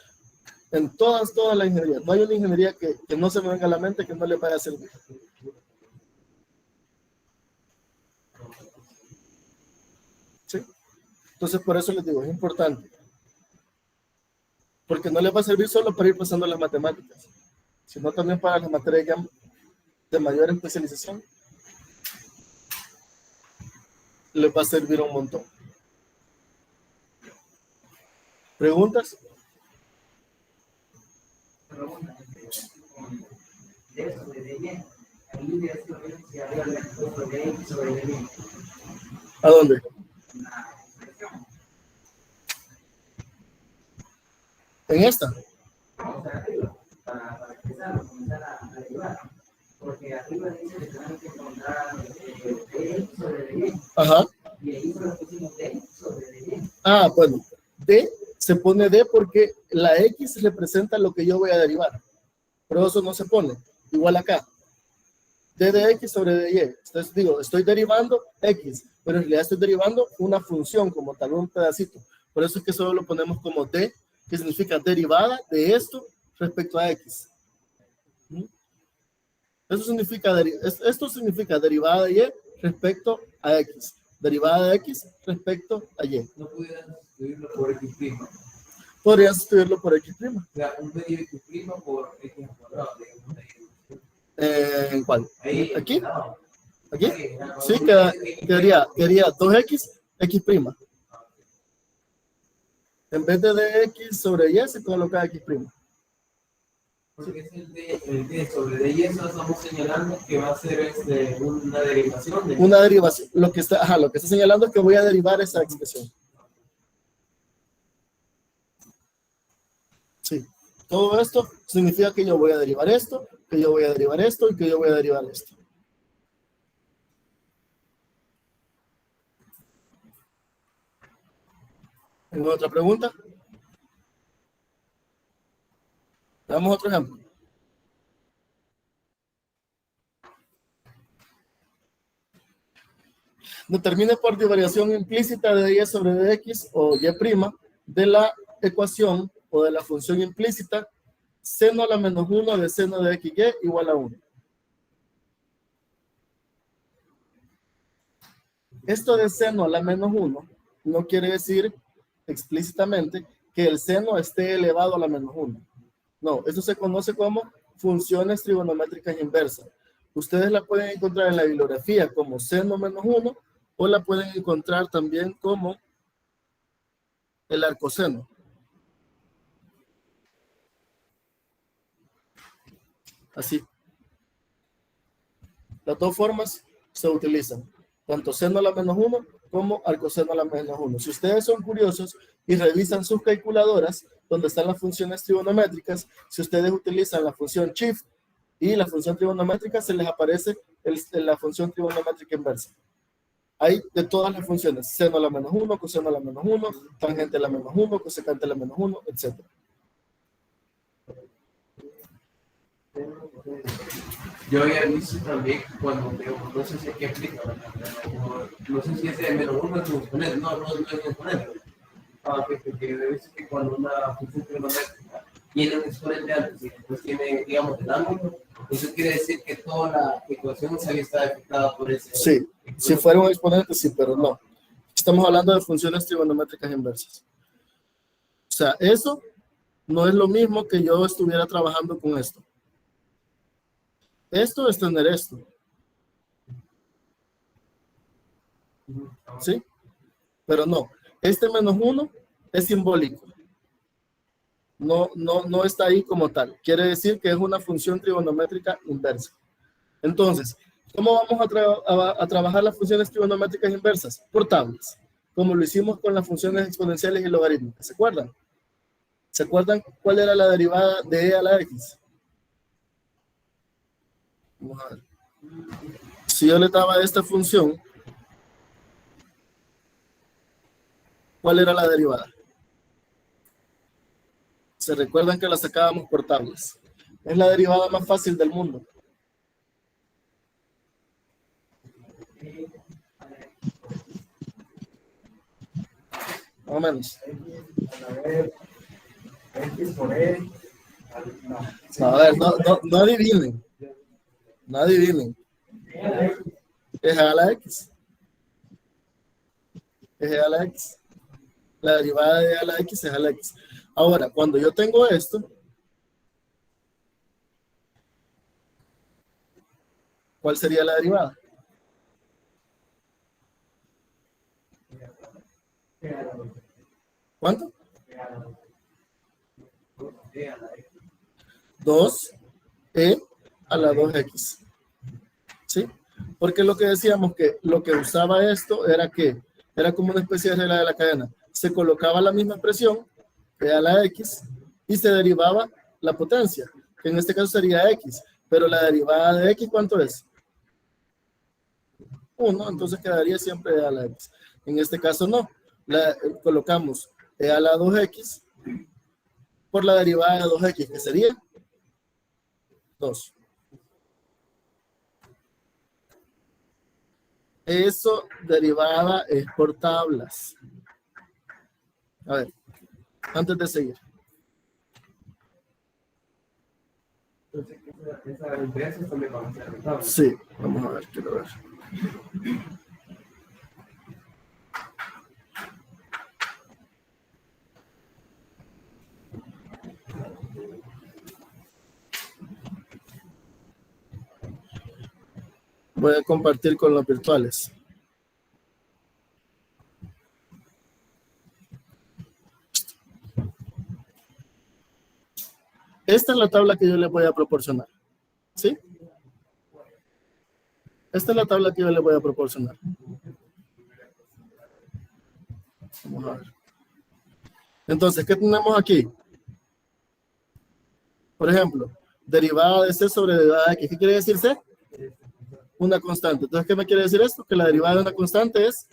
en todas las ingenierías. No hay una ingeniería que no se me venga a la mente que no le vaya a servir. ¿Sí? Entonces por eso les digo, es importante. Porque no les va a servir solo para ir pasando las matemáticas, sino también para las materias de mayor especialización. Les va a servir un montón. ¿Preguntas? ¿A dónde? ¿En esta? Para empezar, comenzar a derivar. Porque arriba dice que tenemos que encontrar D sobre D. Ajá. Y ahí solo pusimos D sobre D. Ah, bueno. D se pone D porque la X representa lo que yo voy a derivar. Pero eso no se pone. Igual acá. D de X sobre D de Y. Entonces digo, estoy derivando X, pero en realidad estoy derivando una función como tal, un pedacito. Por eso es que solo lo ponemos como D, que significa derivada de esto respecto a X. Esto significa derivada de Y respecto a X. Derivada de X respecto a Y. No pudieras sustituirlo por X'. Podrías sustituirlo por X'. O sea, un medio X' por X al cuadrado. ¿En cuál? Ahí, ¿Aquí? no. ¿Aquí? Sí, quedaría 2X, X'. En vez de dx sobre Y se coloca X'. Porque es el D sobre D y eso estamos señalando que va a ser una derivación. Una derivación. Lo que está señalando es que voy a derivar esa expresión. Sí. Todo esto significa que yo voy a derivar esto, que yo voy a derivar esto y que yo voy a derivar esto. ¿Alguna otra pregunta? Damos otro ejemplo. Determine por variación implícita de Y sobre dx o Y' de la ecuación o de la función implícita seno a la menos 1 de seno de xy igual a 1. Esto de seno a la menos 1 no quiere decir explícitamente que el seno esté elevado a la menos 1. No, eso se conoce como funciones trigonométricas inversas. Ustedes la pueden encontrar en la bibliografía como seno menos 1 o la pueden encontrar también como el arcoseno. Así. Las dos formas se utilizan, tanto seno a la menos 1 como arcoseno a la menos 1. Si ustedes son curiosos y revisan sus calculadoras, donde están las funciones trigonométricas, si ustedes utilizan la función shift y la función trigonométrica, se les aparece la función trigonométrica inversa. Hay de todas las funciones, seno a la menos 1, coseno a la menos 1, tangente a la menos 1, cosecante a la menos 1, etc. Yo había visto también cuando no sé si hay que explicar, no sé si ese menos 1 es un exponente, no es un exponente. Que he visto que cuando una función trigonométrica tiene un exponente antes y después tiene, digamos, el ángulo, eso quiere decir que toda la ecuación se había estado afectada por ese. Sí, si fuera un exponente, sí, pero no. Estamos hablando de funciones trigonométricas inversas. O sea, eso no es lo mismo que yo estuviera trabajando con esto. Esto es tener esto. ¿Sí? Pero no. Este menos 1 es simbólico. No está ahí como tal. Quiere decir que es una función trigonométrica inversa. Entonces, ¿cómo vamos a trabajar las funciones trigonométricas inversas? Por tablas, como lo hicimos con las funciones exponenciales y logarítmicas. ¿Se acuerdan? ¿Se acuerdan cuál era la derivada de e a la x? Vamos a ver. Si yo le daba esta función, ¿cuál era la derivada? Se recuerdan que la sacábamos por tablas. Es la derivada más fácil del mundo. Más o menos. A ver, no adivinen. No adivinen. Es a la x. Es a la x. La derivada de a la x es a la x. Ahora, cuando yo tengo esto, ¿cuál sería la derivada? ¿Cuánto? 2e a la 2x. ¿Sí? Porque lo que decíamos que lo que usaba esto era que era como una especie de regla de la cadena. Se colocaba la misma expresión, e a la x, y se derivaba la potencia, que en este caso sería x, pero la derivada de x, ¿cuánto es? 1, entonces quedaría siempre e a la x. En este caso no, colocamos e a la 2x por la derivada de 2x, que sería 2. Eso derivada es por tablas. A ver, antes de seguir. Entonces, esa inversa también va a ser rentable. Sí, vamos a ver, quiero ver. Voy a compartir con los virtuales. Esta es la tabla que yo les voy a proporcionar. ¿Sí? Esta es la tabla que yo les voy a proporcionar. Vamos a ver. Entonces, ¿qué tenemos aquí? Por ejemplo, derivada de c sobre derivada de x. ¿Qué quiere decir c? Una constante. Entonces, ¿qué me quiere decir esto? Que la derivada de una constante es,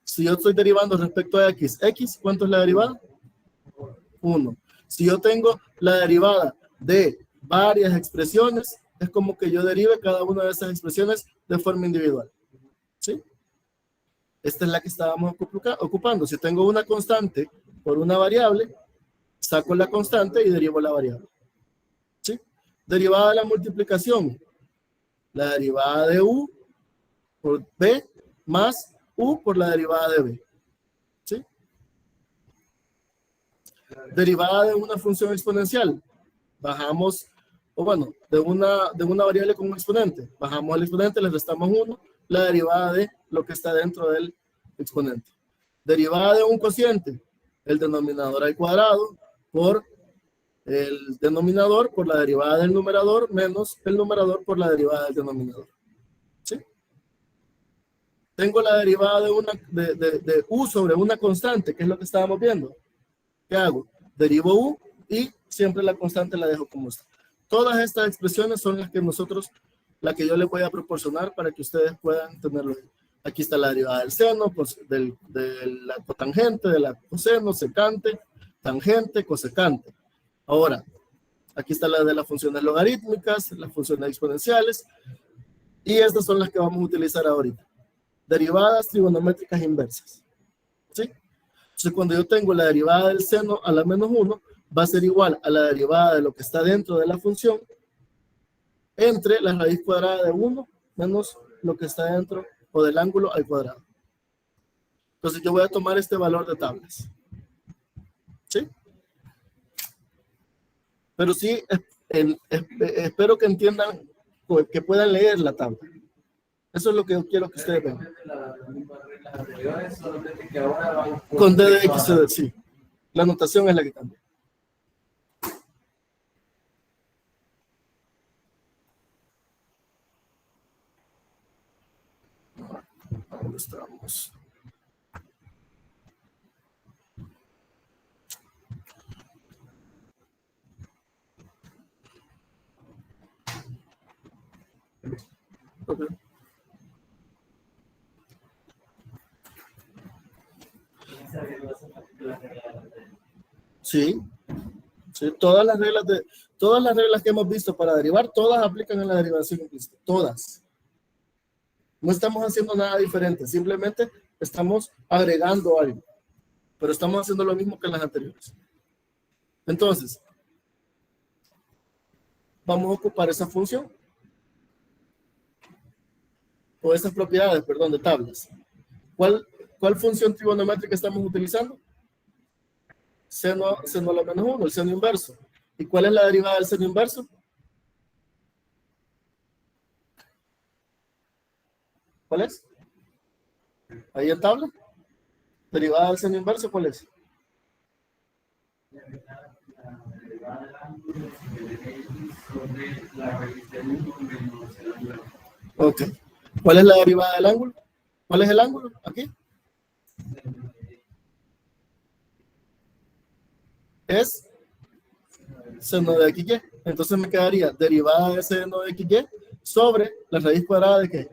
si yo estoy derivando respecto a x, ¿cuánto es la derivada? 1. Si yo tengo la derivada de varias expresiones, es como que yo derive cada una de esas expresiones de forma individual. ¿Sí? Esta es la que estábamos ocupando. Si tengo una constante por una variable, saco la constante y derivo la variable. ¿Sí? Derivada de la multiplicación. La derivada de u por b más u por la derivada de b. ¿Sí? Derivada de una función exponencial. Bajamos, o bueno, de una variable con un exponente. Bajamos el exponente, le restamos 1, la derivada de lo que está dentro del exponente. Derivada de un cociente, el denominador al cuadrado por el denominador por la derivada del numerador menos el numerador por la derivada del denominador. ¿Sí? Tengo la derivada de u sobre una constante, que es lo que estábamos viendo. ¿Qué hago? Derivo u y siempre la constante la dejo como está. Todas estas expresiones son las que yo les voy a proporcionar para que ustedes puedan tenerlo. Aquí está la derivada del seno, pues, de la cotangente, de la coseno, secante, tangente, cosecante. Ahora, aquí está la de las funciones logarítmicas, las funciones exponenciales, y estas son las que vamos a utilizar ahorita. Derivadas trigonométricas inversas. ¿Sí? Entonces, cuando yo tengo la derivada del seno a la menos 1, va a ser igual a la derivada de lo que está dentro de la función entre la raíz cuadrada de 1 menos lo que está dentro o del ángulo al cuadrado. Entonces, yo voy a tomar este valor de tablas. ¿Sí? Pero sí, espero que entiendan, que puedan leer la tabla. Eso es lo que yo quiero que ustedes vean. Con d de x, sí. La notación es la que cambia. ¿Dónde estamos? Okay. Sí, sí, todas las reglas que hemos visto para derivar, todas aplican en la derivación implícita, todas. No estamos haciendo nada diferente, simplemente estamos agregando algo, pero estamos haciendo lo mismo que en las anteriores. Entonces, vamos a ocupar esa función, o esas propiedades, perdón, de tablas. ¿Cuál función trigonométrica estamos utilizando? Seno a la menos 1, el seno inverso. ¿Y cuál es la derivada del seno inverso? ¿Cuál es? Ahí en tabla. Derivada del seno inverso, ¿cuál es? Ok. ¿Cuál es la derivada del ángulo? ¿Cuál es el ángulo? Aquí. Es seno de xy. Entonces me quedaría derivada de seno de xy sobre la raíz cuadrada de ¿qué?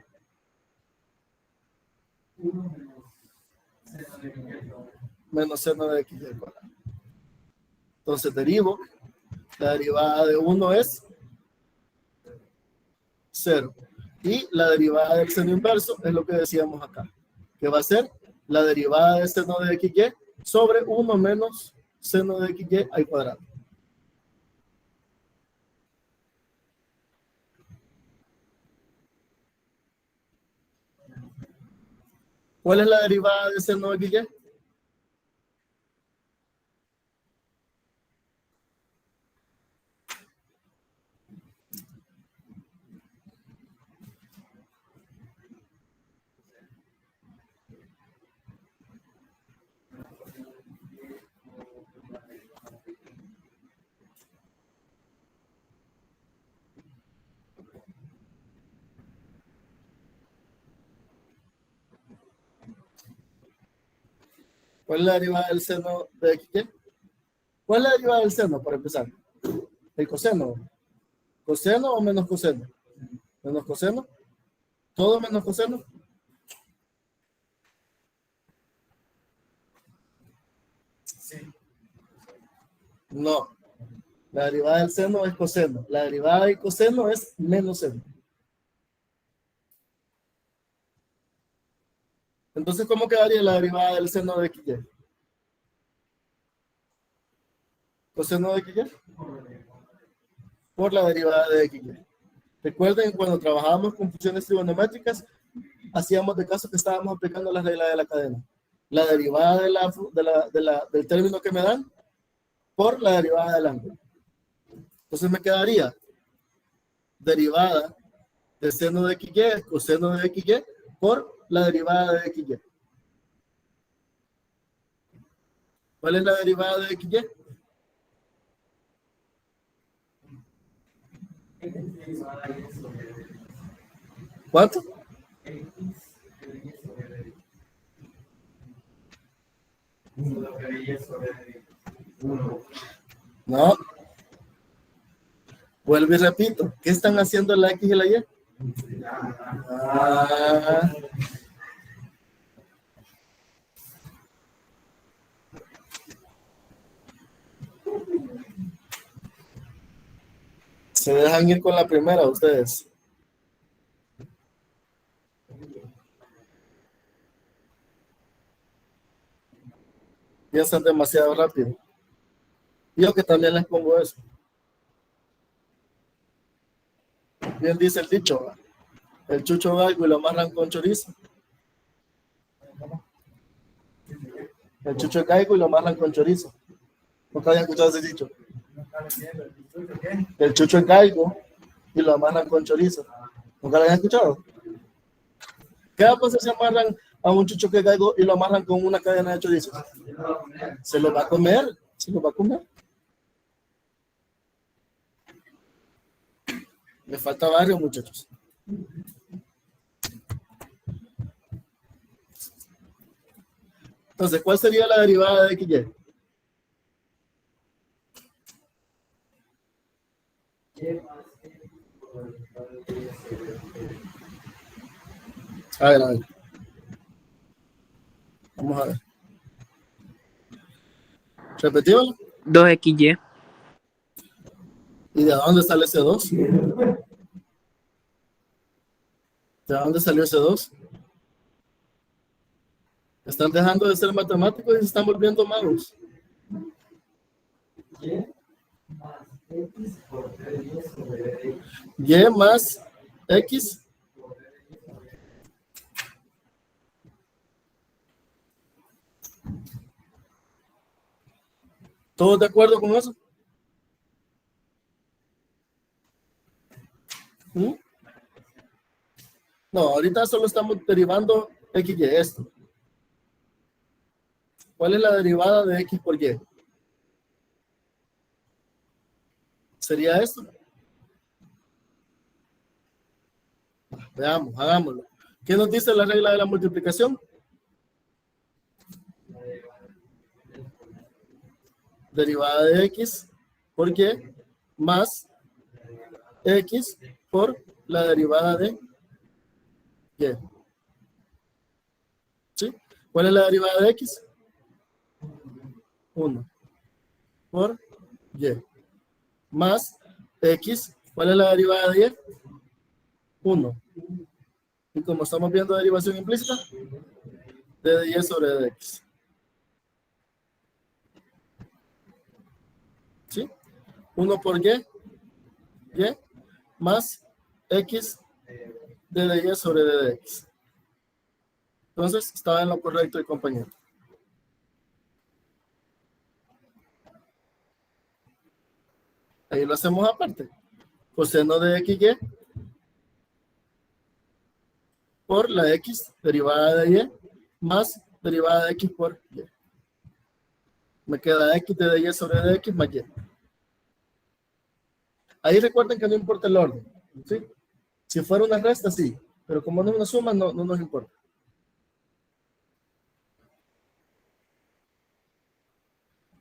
Menos seno de xy cuadrado. Entonces derivo, la derivada de 1 es 0. Y la derivada del seno inverso es lo que decíamos acá, que va a ser la derivada de seno de xy sobre 1 menos seno de xy al cuadrado. ¿Cuál es la derivada de seno de xy? ¿Cuál es la derivada del seno de xy? ¿Cuál es la derivada del seno, para empezar? El coseno. ¿Coseno o menos coseno? ¿Menos coseno? ¿Todo menos coseno? Sí. No. La derivada del seno es coseno. La derivada del coseno es menos seno. Entonces, ¿cómo quedaría la derivada del seno de xy? ¿Coseno de xy? Por la derivada de xy. Recuerden, cuando trabajábamos con funciones trigonométricas, hacíamos de caso que estábamos aplicando las reglas de la cadena. La derivada del término que me dan por la derivada del ángulo. Entonces me quedaría derivada de seno de XY es coseno de XY por la derivada de XY. ¿Cuál es la derivada de XY? ¿Cuánto? No. Vuelvo y repito. ¿Qué están haciendo la X y la Y? Ah, se dejan ir con la primera ustedes. Piensan demasiado rápido. Yo que también les pongo eso. Bien dice el dicho, ¿va? El chucho galgo y lo amarran con chorizo. El chucho es galgo y lo amarran con chorizo. ¿Nunca habían escuchado ese dicho? El chucho es galgo y lo amarran con chorizo. ¿Nunca lo habían escuchado? ¿Qué va a pasar si amarran a un chucho que es galgo y lo amarran con una cadena de chorizo? Se lo va a comer. Se lo va a comer. Me falta barrio, muchachos. Entonces, ¿cuál sería la derivada de XY? A ver. Vamos a ver. Repetimos. 2XY. ¿Y de dónde sale ese 2? ¿De dónde salió ese 2? Están dejando de ser matemáticos y se están volviendo magos. Y más X. ¿Todos de acuerdo con eso? ¿Mm? No, ahorita solo estamos derivando X y esto. ¿Cuál es la derivada de X por Y? ¿Sería esto? Veamos, hagámoslo. ¿Qué nos dice la regla de la multiplicación? Derivada de X por Y más X por la derivada de Y. ¿Sí? ¿Cuál es la derivada de X? 1 por Y más X. ¿Cuál es la derivada de Y? 1. Y como estamos viendo derivación implícita, d de Y sobre d de X. ¿Sí? 1 por Y más X d de Y sobre d de X. Entonces, estaba en lo correcto el compañero. Ahí lo hacemos aparte. Coseno de XY por la X derivada de Y más derivada de X por Y. Me queda X de Y sobre de X más Y. Ahí recuerden que no importa el orden. ¿Sí? Si fuera una resta, sí. Pero como no es una suma, no nos importa.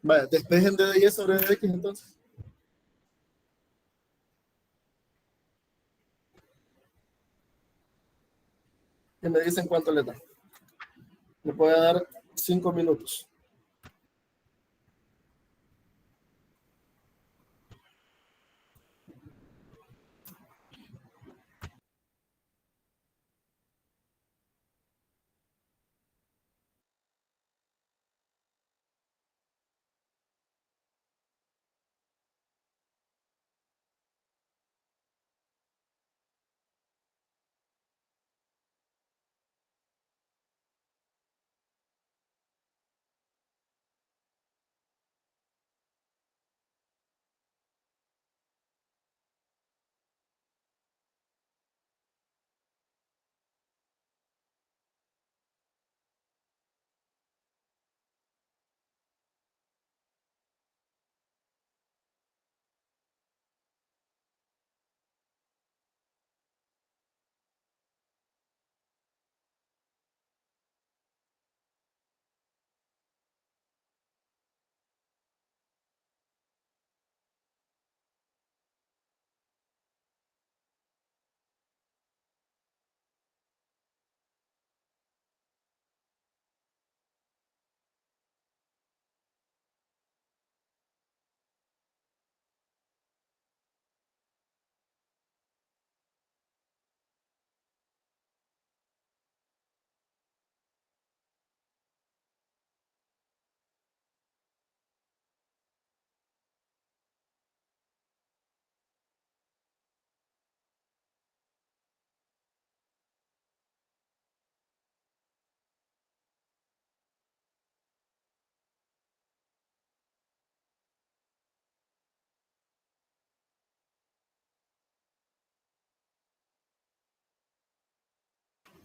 Vaya, despejen de Y sobre de X entonces. Y me dicen cuánto le da. Le voy a dar 5 minutos.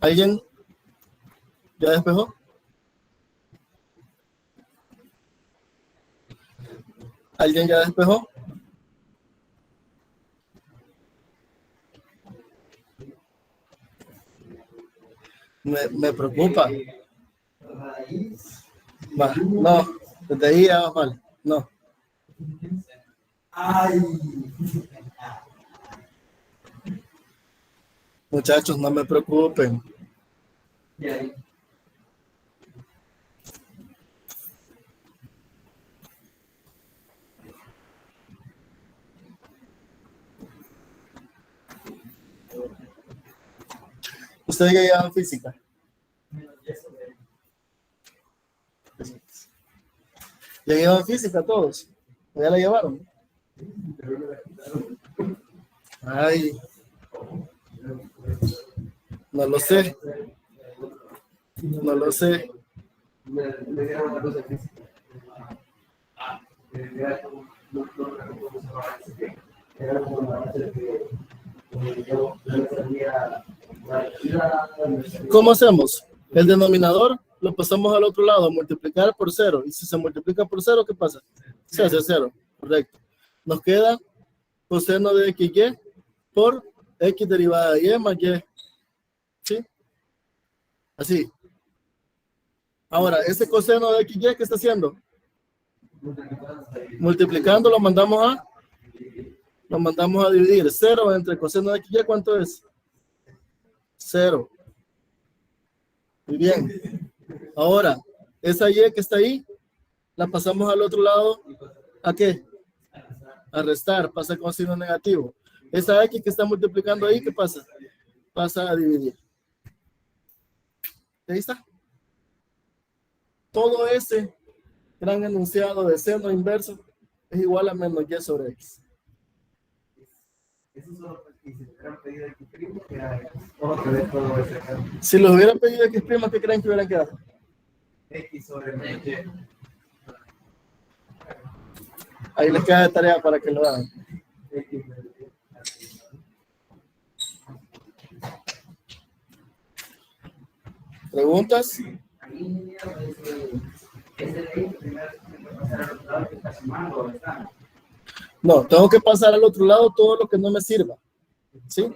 ¿Alguien ya despejó? ¿Alguien ya despejó? Me preocupa. Va, no, desde ahí ya va mal. No. Muchachos, no me preocupen. ¿Ustedes ya llevan física? ¿Ya llevan física todos? ¿Ya la llevaron? Ay, no lo sé. No lo sé. ¿Cómo hacemos? El denominador lo pasamos al otro lado, multiplicar por 0. Y si se multiplica por 0, ¿qué pasa? Se hace 0. Correcto. Nos queda coseno de XY por X derivada de Y más Y. ¿Sí? Así. Ahora, ese coseno de XY, ¿qué está haciendo? Multiplicando, lo mandamos a dividir. 0 entre coseno de XY, ¿cuánto es? 0. Muy bien. Ahora, esa Y que está ahí, la pasamos al otro lado. ¿A qué? A restar, pasa con signo negativo. Esa X que está multiplicando ahí, ¿qué pasa? Pasa a dividir. Ahí está. Todo ese gran enunciado de seno inverso es igual a menos Y sobre X. Si los hubieran pedido X', ¿qué creen que hubieran quedado? X sobre menos Y. Ahí les queda de tarea para que lo hagan. ¿Preguntas? No, tengo que pasar al otro lado todo lo que no me sirva. ¿Sí?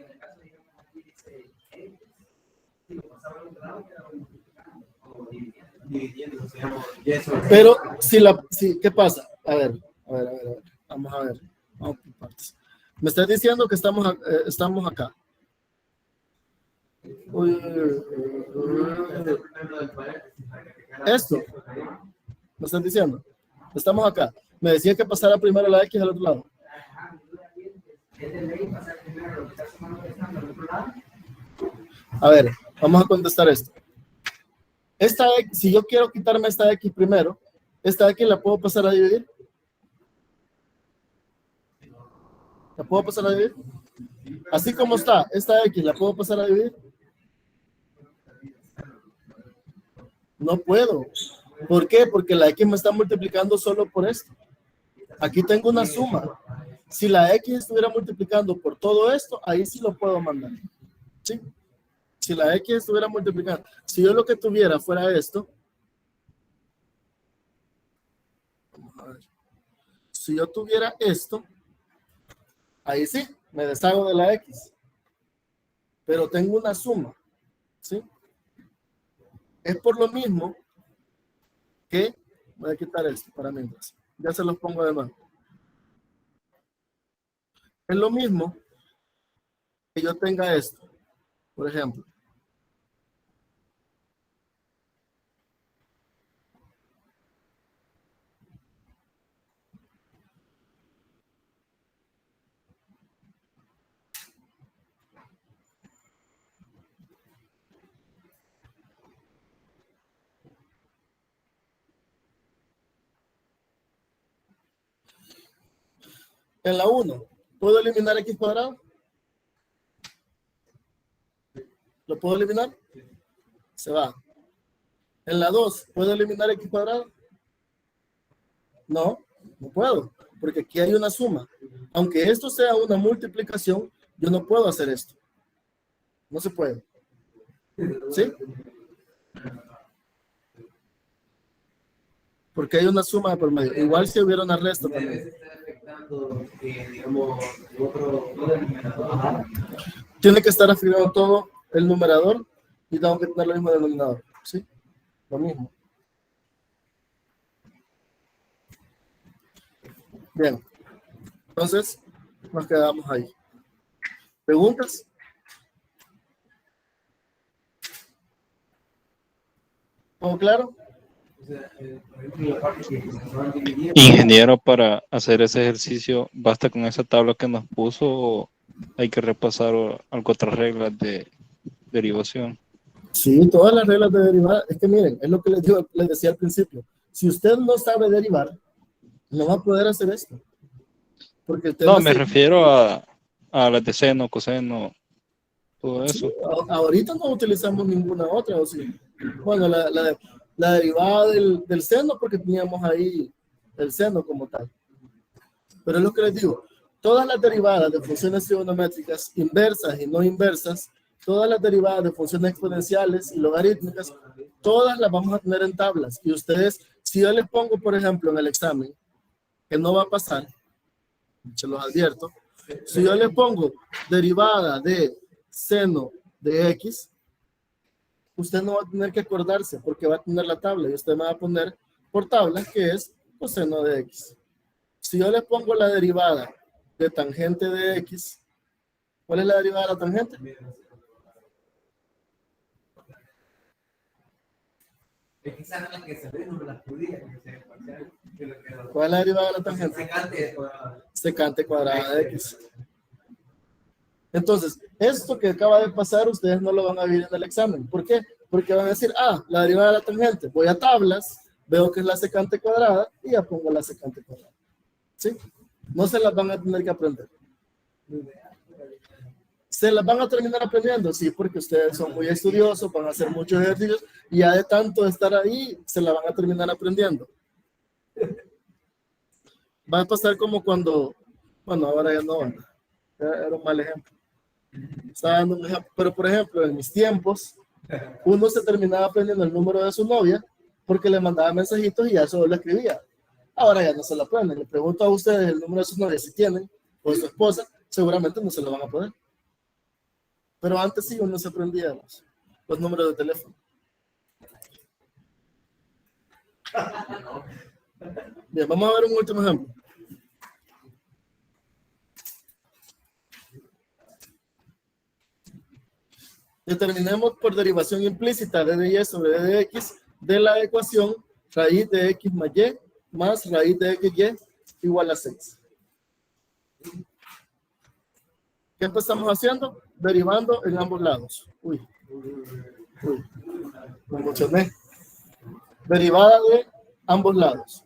Pero si ¿qué pasa? A ver. Vamos a ver. Vamos por partes. Me estás diciendo que estamos acá. Esto. ¿Me estás diciendo? Estamos acá. Me decía que pasara primero la X al otro lado. A ver, vamos a contestar esto. Esta X, si yo quiero quitarme esta X primero, ¿esta X la puedo pasar a dividir? ¿La puedo pasar a dividir? Así como está, esta X la puedo pasar a dividir. No puedo. ¿Por qué? Porque la X me está multiplicando solo por esto. Aquí tengo una suma. Si la X estuviera multiplicando por todo esto, ahí sí lo puedo mandar. ¿Sí? Si la X estuviera multiplicando. Si yo lo que tuviera fuera esto. Vamos a ver. Si yo tuviera esto, ahí sí, me deshago de la X. Pero tengo una suma. ¿Sí? Es por lo mismo que voy a quitar esto para mientras. Ya se los pongo de nuevo. Es lo mismo que yo tenga esto, por ejemplo. En la 1, ¿puedo eliminar X cuadrado? ¿Lo puedo eliminar? Se va. En la 2, ¿puedo eliminar X cuadrado? No, no puedo, porque aquí hay una suma. Aunque esto sea una multiplicación, yo no puedo hacer esto. No se puede. ¿Sí? Porque hay una suma de por medio. Igual si hubiera una resta también. Tiene que estar afiliado todo el numerador y tengo que tener lo mismo denominador. ¿Sí? Lo mismo. Bien. Entonces, nos quedamos ahí. ¿Preguntas? ¿Todo claro? Ingeniero, para hacer ese ejercicio, ¿basta con esa tabla que nos puso o hay que repasar algo otras reglas de derivación? Sí, todas las reglas de derivada. Es que miren, es lo que les decía al principio. Si usted no sabe derivar, no va a poder hacer esto. Porque usted No, me refiero a las de seno, coseno, todo sí, eso. ahorita no utilizamos ninguna otra. ¿O sí? Bueno, la derivada del seno, porque teníamos ahí el seno como tal. Pero es lo que les digo. Todas las derivadas de funciones trigonométricas inversas y no inversas, todas las derivadas de funciones exponenciales y logarítmicas, todas las vamos a tener en tablas. Y ustedes, si yo les pongo, por ejemplo, en el examen, que no va a pasar, se los advierto, si yo les pongo derivada de seno de x, usted no va a tener que acordarse porque va a tener la tabla y usted me va a poner por tabla que es coseno de x. Si yo les pongo la derivada de tangente de x, ¿cuál es la derivada de la tangente? ¿Cuál es la derivada de la tangente? Secante cuadrada de x. Entonces, esto que acaba de pasar, ustedes no lo van a ver en el examen. ¿Por qué? Porque van a decir, la derivada de la tangente. Voy a tablas, veo que es la secante cuadrada y ya pongo la secante cuadrada. ¿Sí? No se las van a tener que aprender. ¿Se las van a terminar aprendiendo? Sí, porque ustedes son muy estudiosos, van a hacer muchos ejercicios y ya de tanto estar ahí, se la van a terminar aprendiendo. Va a pasar como cuando, bueno, ahora ya no, era un mal ejemplo. Estaba dando un ejemplo, pero por ejemplo, en mis tiempos, uno se terminaba aprendiendo el número de su novia porque le mandaba mensajitos y ya solo le escribía. Ahora ya no se lo aprenden. Le pregunto a ustedes el número de sus novias si tienen, o de su esposa, seguramente no se lo van a poder. Pero antes sí uno se aprendía los números de teléfono. Bien, vamos a ver un último ejemplo. Determinemos por derivación implícita de dy sobre d de x de la ecuación raíz de x más y más raíz de xy igual a 6. ¿Qué empezamos haciendo? Derivando en ambos lados. Me emocioné. Derivada de ambos lados.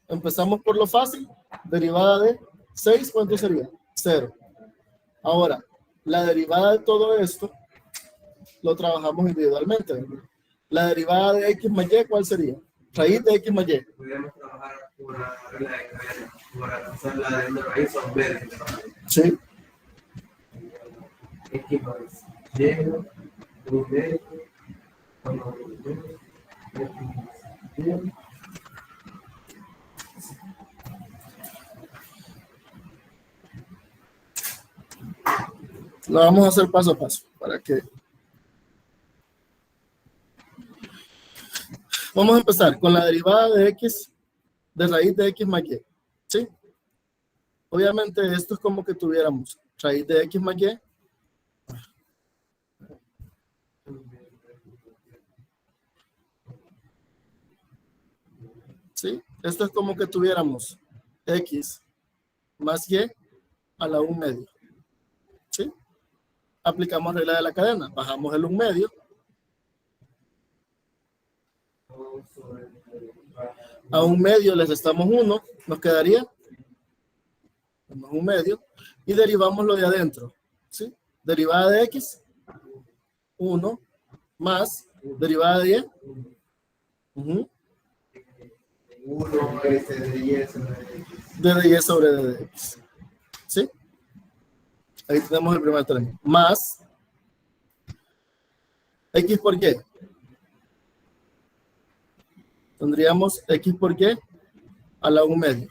Empezamos por lo fácil. Derivada de 6, ¿cuánto sería? 0. Ahora, la derivada de todo esto lo trabajamos individualmente, ¿verdad? La derivada de x más y, ¿cuál sería? Raíz de x más y. Podríamos trabajar por la regla de cadena, por hacer la de una raíz son b. Sí. X más y, un b, Lo vamos a hacer paso a paso para que. Vamos a empezar con la derivada de x de raíz de x más y. ¿Sí? Obviamente esto es como que tuviéramos raíz de x más y. ¿Sí? Esto es como que tuviéramos x más y a la 1 medio. ¿Sí? Aplicamos regla de la cadena. Bajamos el 1 medio. A 1 medio les restamos 1. Nos quedaría 1 medio. Y derivamos lo de adentro. ¿Sí? Derivada de x. 1 más derivada de y. 1 de y sobre x. De y sobre d de x. ¿Sí? Ahí tenemos el primer término. Más X por Y. Tendríamos X por Y a la 1 medio.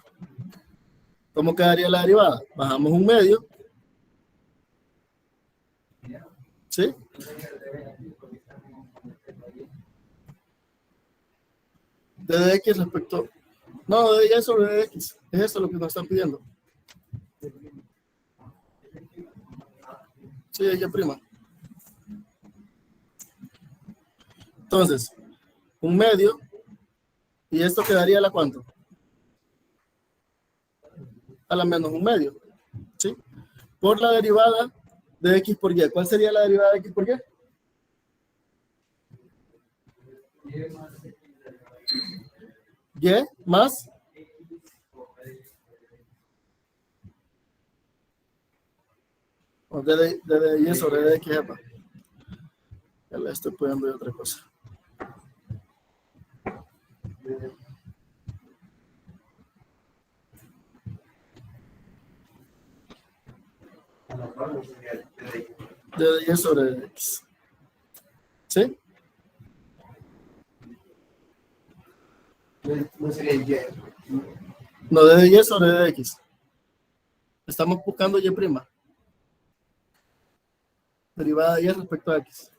¿Cómo quedaría la derivada? Bajamos 1 medio. ¿Sí? De dx respecto... No, de y sobre dx. Es eso lo que nos están pidiendo. Sí, ella prima. Entonces, 1 medio. ¿Y esto quedaría a la cuánto? A la menos 1 medio. ¿Sí? Por la derivada de x por y. ¿Cuál sería la derivada de x por y? Y más o de y sobre de x. Ya le estoy poniendo de otra cosa. De y sobre x. ¿Sí? No sería Y. No, de y sobre x. Estamos buscando y prima. Derivada de y respecto a x.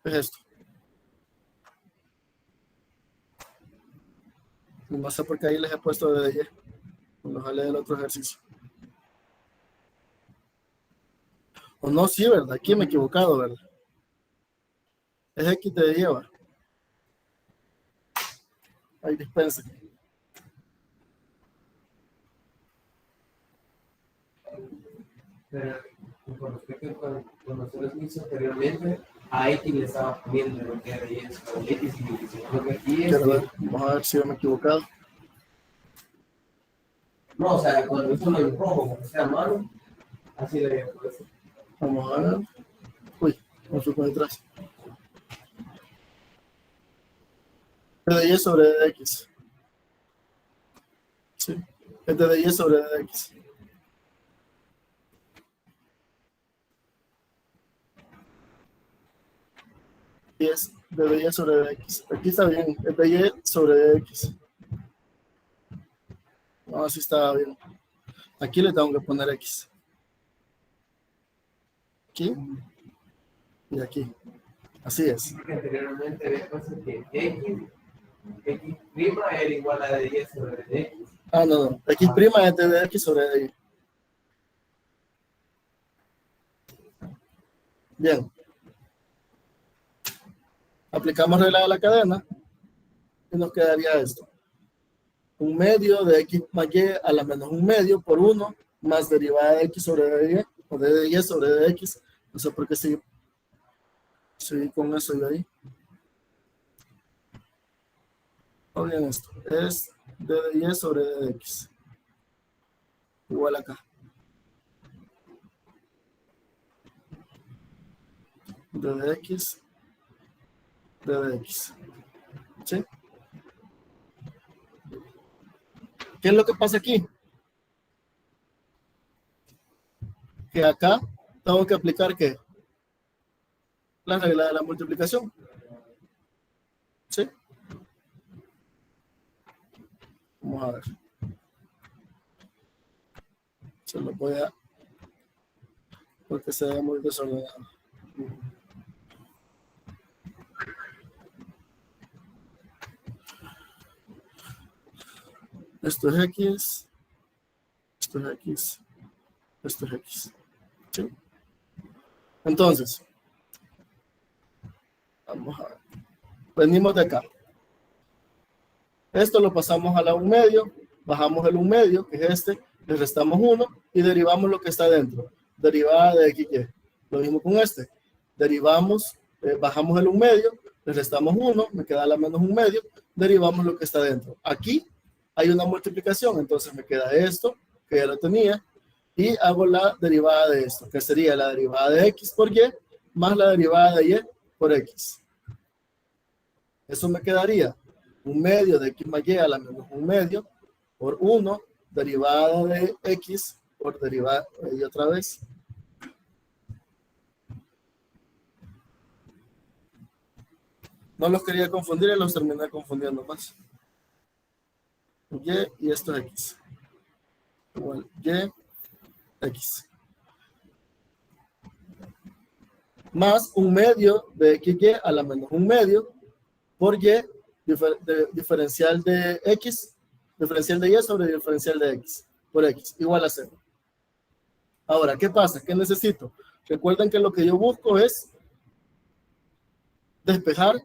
Es esto. No sé por qué ahí les he puesto de y. Cuando sale del otro ejercicio. O no, sí, ¿verdad? Aquí me he equivocado, ¿verdad? Es x de y. Ahí dispensa. Pero con respecto a cuando nosotros hizo anteriormente, a X le estaba poniendo lo que era Y sobre X y lo que aquí es. Vamos a ver si yo me he equivocado. No, o sea, cuando hizo lo en rojo, como sea mano, así le había puesto. Vamos a ver. Uy, no fui por detrás. De y sobre x. Sí, es de y sobre x. Y es de y sobre x. Aquí está bien, es de y sobre x. No, así está bien. Aquí le tengo que poner x. Aquí y aquí. Así es. Porque anteriormente había puesto que X prima era igual a de Y sobre X. Ah, no. X prima es de x sobre y. Bien. Aplicamos regla de la cadena y nos quedaría esto. 1 medio de x más y a la menos 1 medio por 1 más derivada de x sobre y o de y sobre x. No sé por qué seguí con eso y ahí. O bien esto. Es de y sobre x. Igual acá. De x. De x. ¿Sí? ¿Qué es lo que pasa aquí? Que acá tengo que aplicar ¿qué? La regla de la multiplicación. ¿Sí? Vamos a ver. Se lo voy a... porque se ve muy desordenado. Esto es x. Esto es x. Esto es x. ¿Sí? Entonces, vamos a ver. Venimos de acá. Esto lo pasamos a la 1 medio, bajamos el 1 medio, que es este, le restamos 1 y derivamos lo que está dentro. Derivada de x, y. Lo mismo con este. Derivamos, bajamos el 1 medio, le restamos 1, me queda la menos 1 medio, derivamos lo que está dentro. Aquí hay una multiplicación, entonces me queda esto, que ya lo tenía, y hago la derivada de esto, que sería la derivada de x por y, más la derivada de y por x. Eso me quedaría 1 medio de x más y a la menos 1 medio por 1 derivada de x por derivada, y otra vez. No los quería confundir y los terminé confundiendo más. Y esto es x. Igual y, x. Más un medio de xy a la menos un medio por y diferencial de x, diferencial de y sobre diferencial de x por x, igual a 0. Ahora, ¿qué pasa? ¿Qué necesito? Recuerden que lo que yo busco es despejar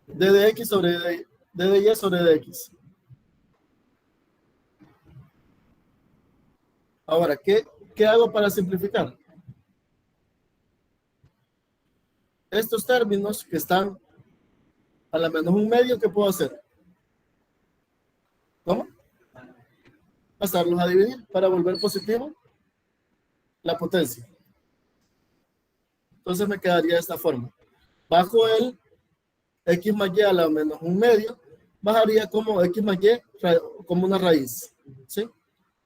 d de x sobre d de y sobre dx. Ahora, ¿qué hago para simplificar? Estos términos que están a la menos un medio, ¿qué puedo hacer? ¿Cómo? Pasarlos a dividir para volver positivo la potencia. Entonces me quedaría de esta forma. Bajo el x más y a la menos un medio, bajaría como x más y como una raíz. ¿Sí?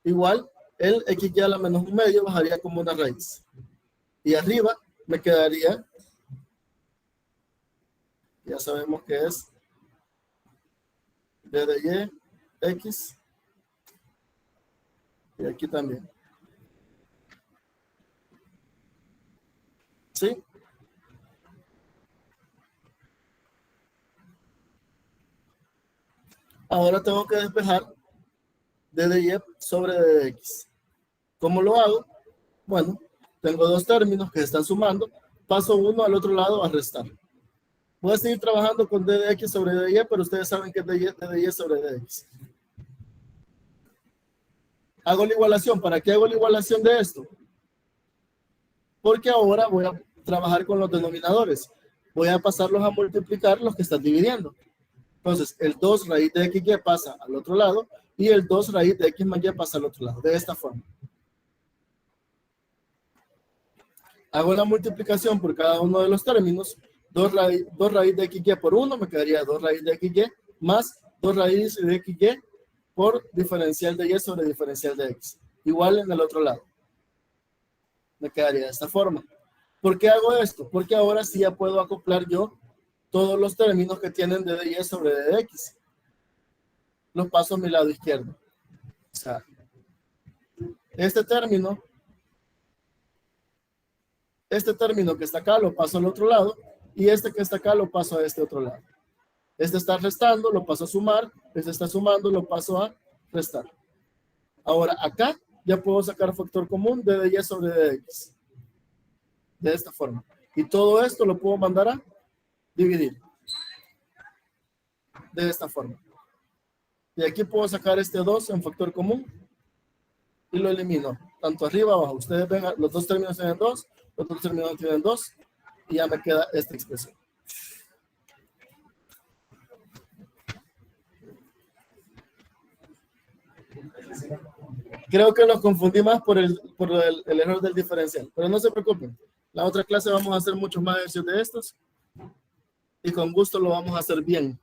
Igual, el xy a la menos un medio bajaría como una raíz. Y arriba me quedaría, ya sabemos que es d de y, x, y aquí también. ¿Sí? Ahora tengo que despejar d de y sobre d de x. ¿Cómo lo hago? Bueno, tengo dos términos que se están sumando. Paso uno al otro lado a restar. Voy a seguir trabajando con d de x sobre d de y, pero ustedes saben que es d de y sobre d de x. Hago la igualación. ¿Para qué hago la igualación de esto? Porque ahora voy a trabajar con los denominadores. Voy a pasarlos a multiplicar los que están dividiendo. Entonces, el 2 raíz de xy pasa al otro lado y el 2 raíz de x más y pasa al otro lado. De esta forma. Hago la multiplicación por cada uno de los términos. 2 raíz de xy por 1 me quedaría 2 raíz de xy más 2 raíz de xy por diferencial de y sobre diferencial de x. Igual en el otro lado. Me quedaría de esta forma. ¿Por qué hago esto? Porque ahora sí ya puedo acoplar yo todos los términos que tienen d de y sobre d de x. Los paso a mi lado izquierdo. O sea, este término que está acá lo paso al otro lado y este que está acá lo paso a este otro lado. Este está restando, lo paso a sumar. Este está sumando, lo paso a restar. Ahora acá ya puedo sacar factor común d de y sobre d de x. De esta forma. Y todo esto lo puedo mandar a dividir. De esta forma. Y aquí puedo sacar este 2 en factor común y lo elimino. Tanto arriba abajo. Ustedes ven, los dos términos tienen 2, los dos términos tienen 2 y ya me queda esta expresión. Creo que los confundí más por el error del diferencial, pero no se preocupen. La otra clase vamos a hacer muchos más ejercicios de estos y con gusto lo vamos a hacer bien.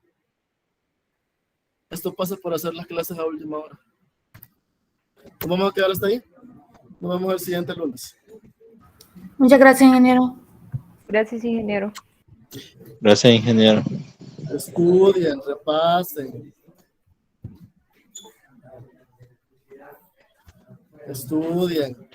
Esto pasa por hacer las clases a última hora. ¿Nos vamos a quedar hasta ahí? Nos vemos el siguiente lunes. Muchas gracias, ingeniero. Gracias, ingeniero. Gracias, ingeniero. Estudien, repasen. Estudien.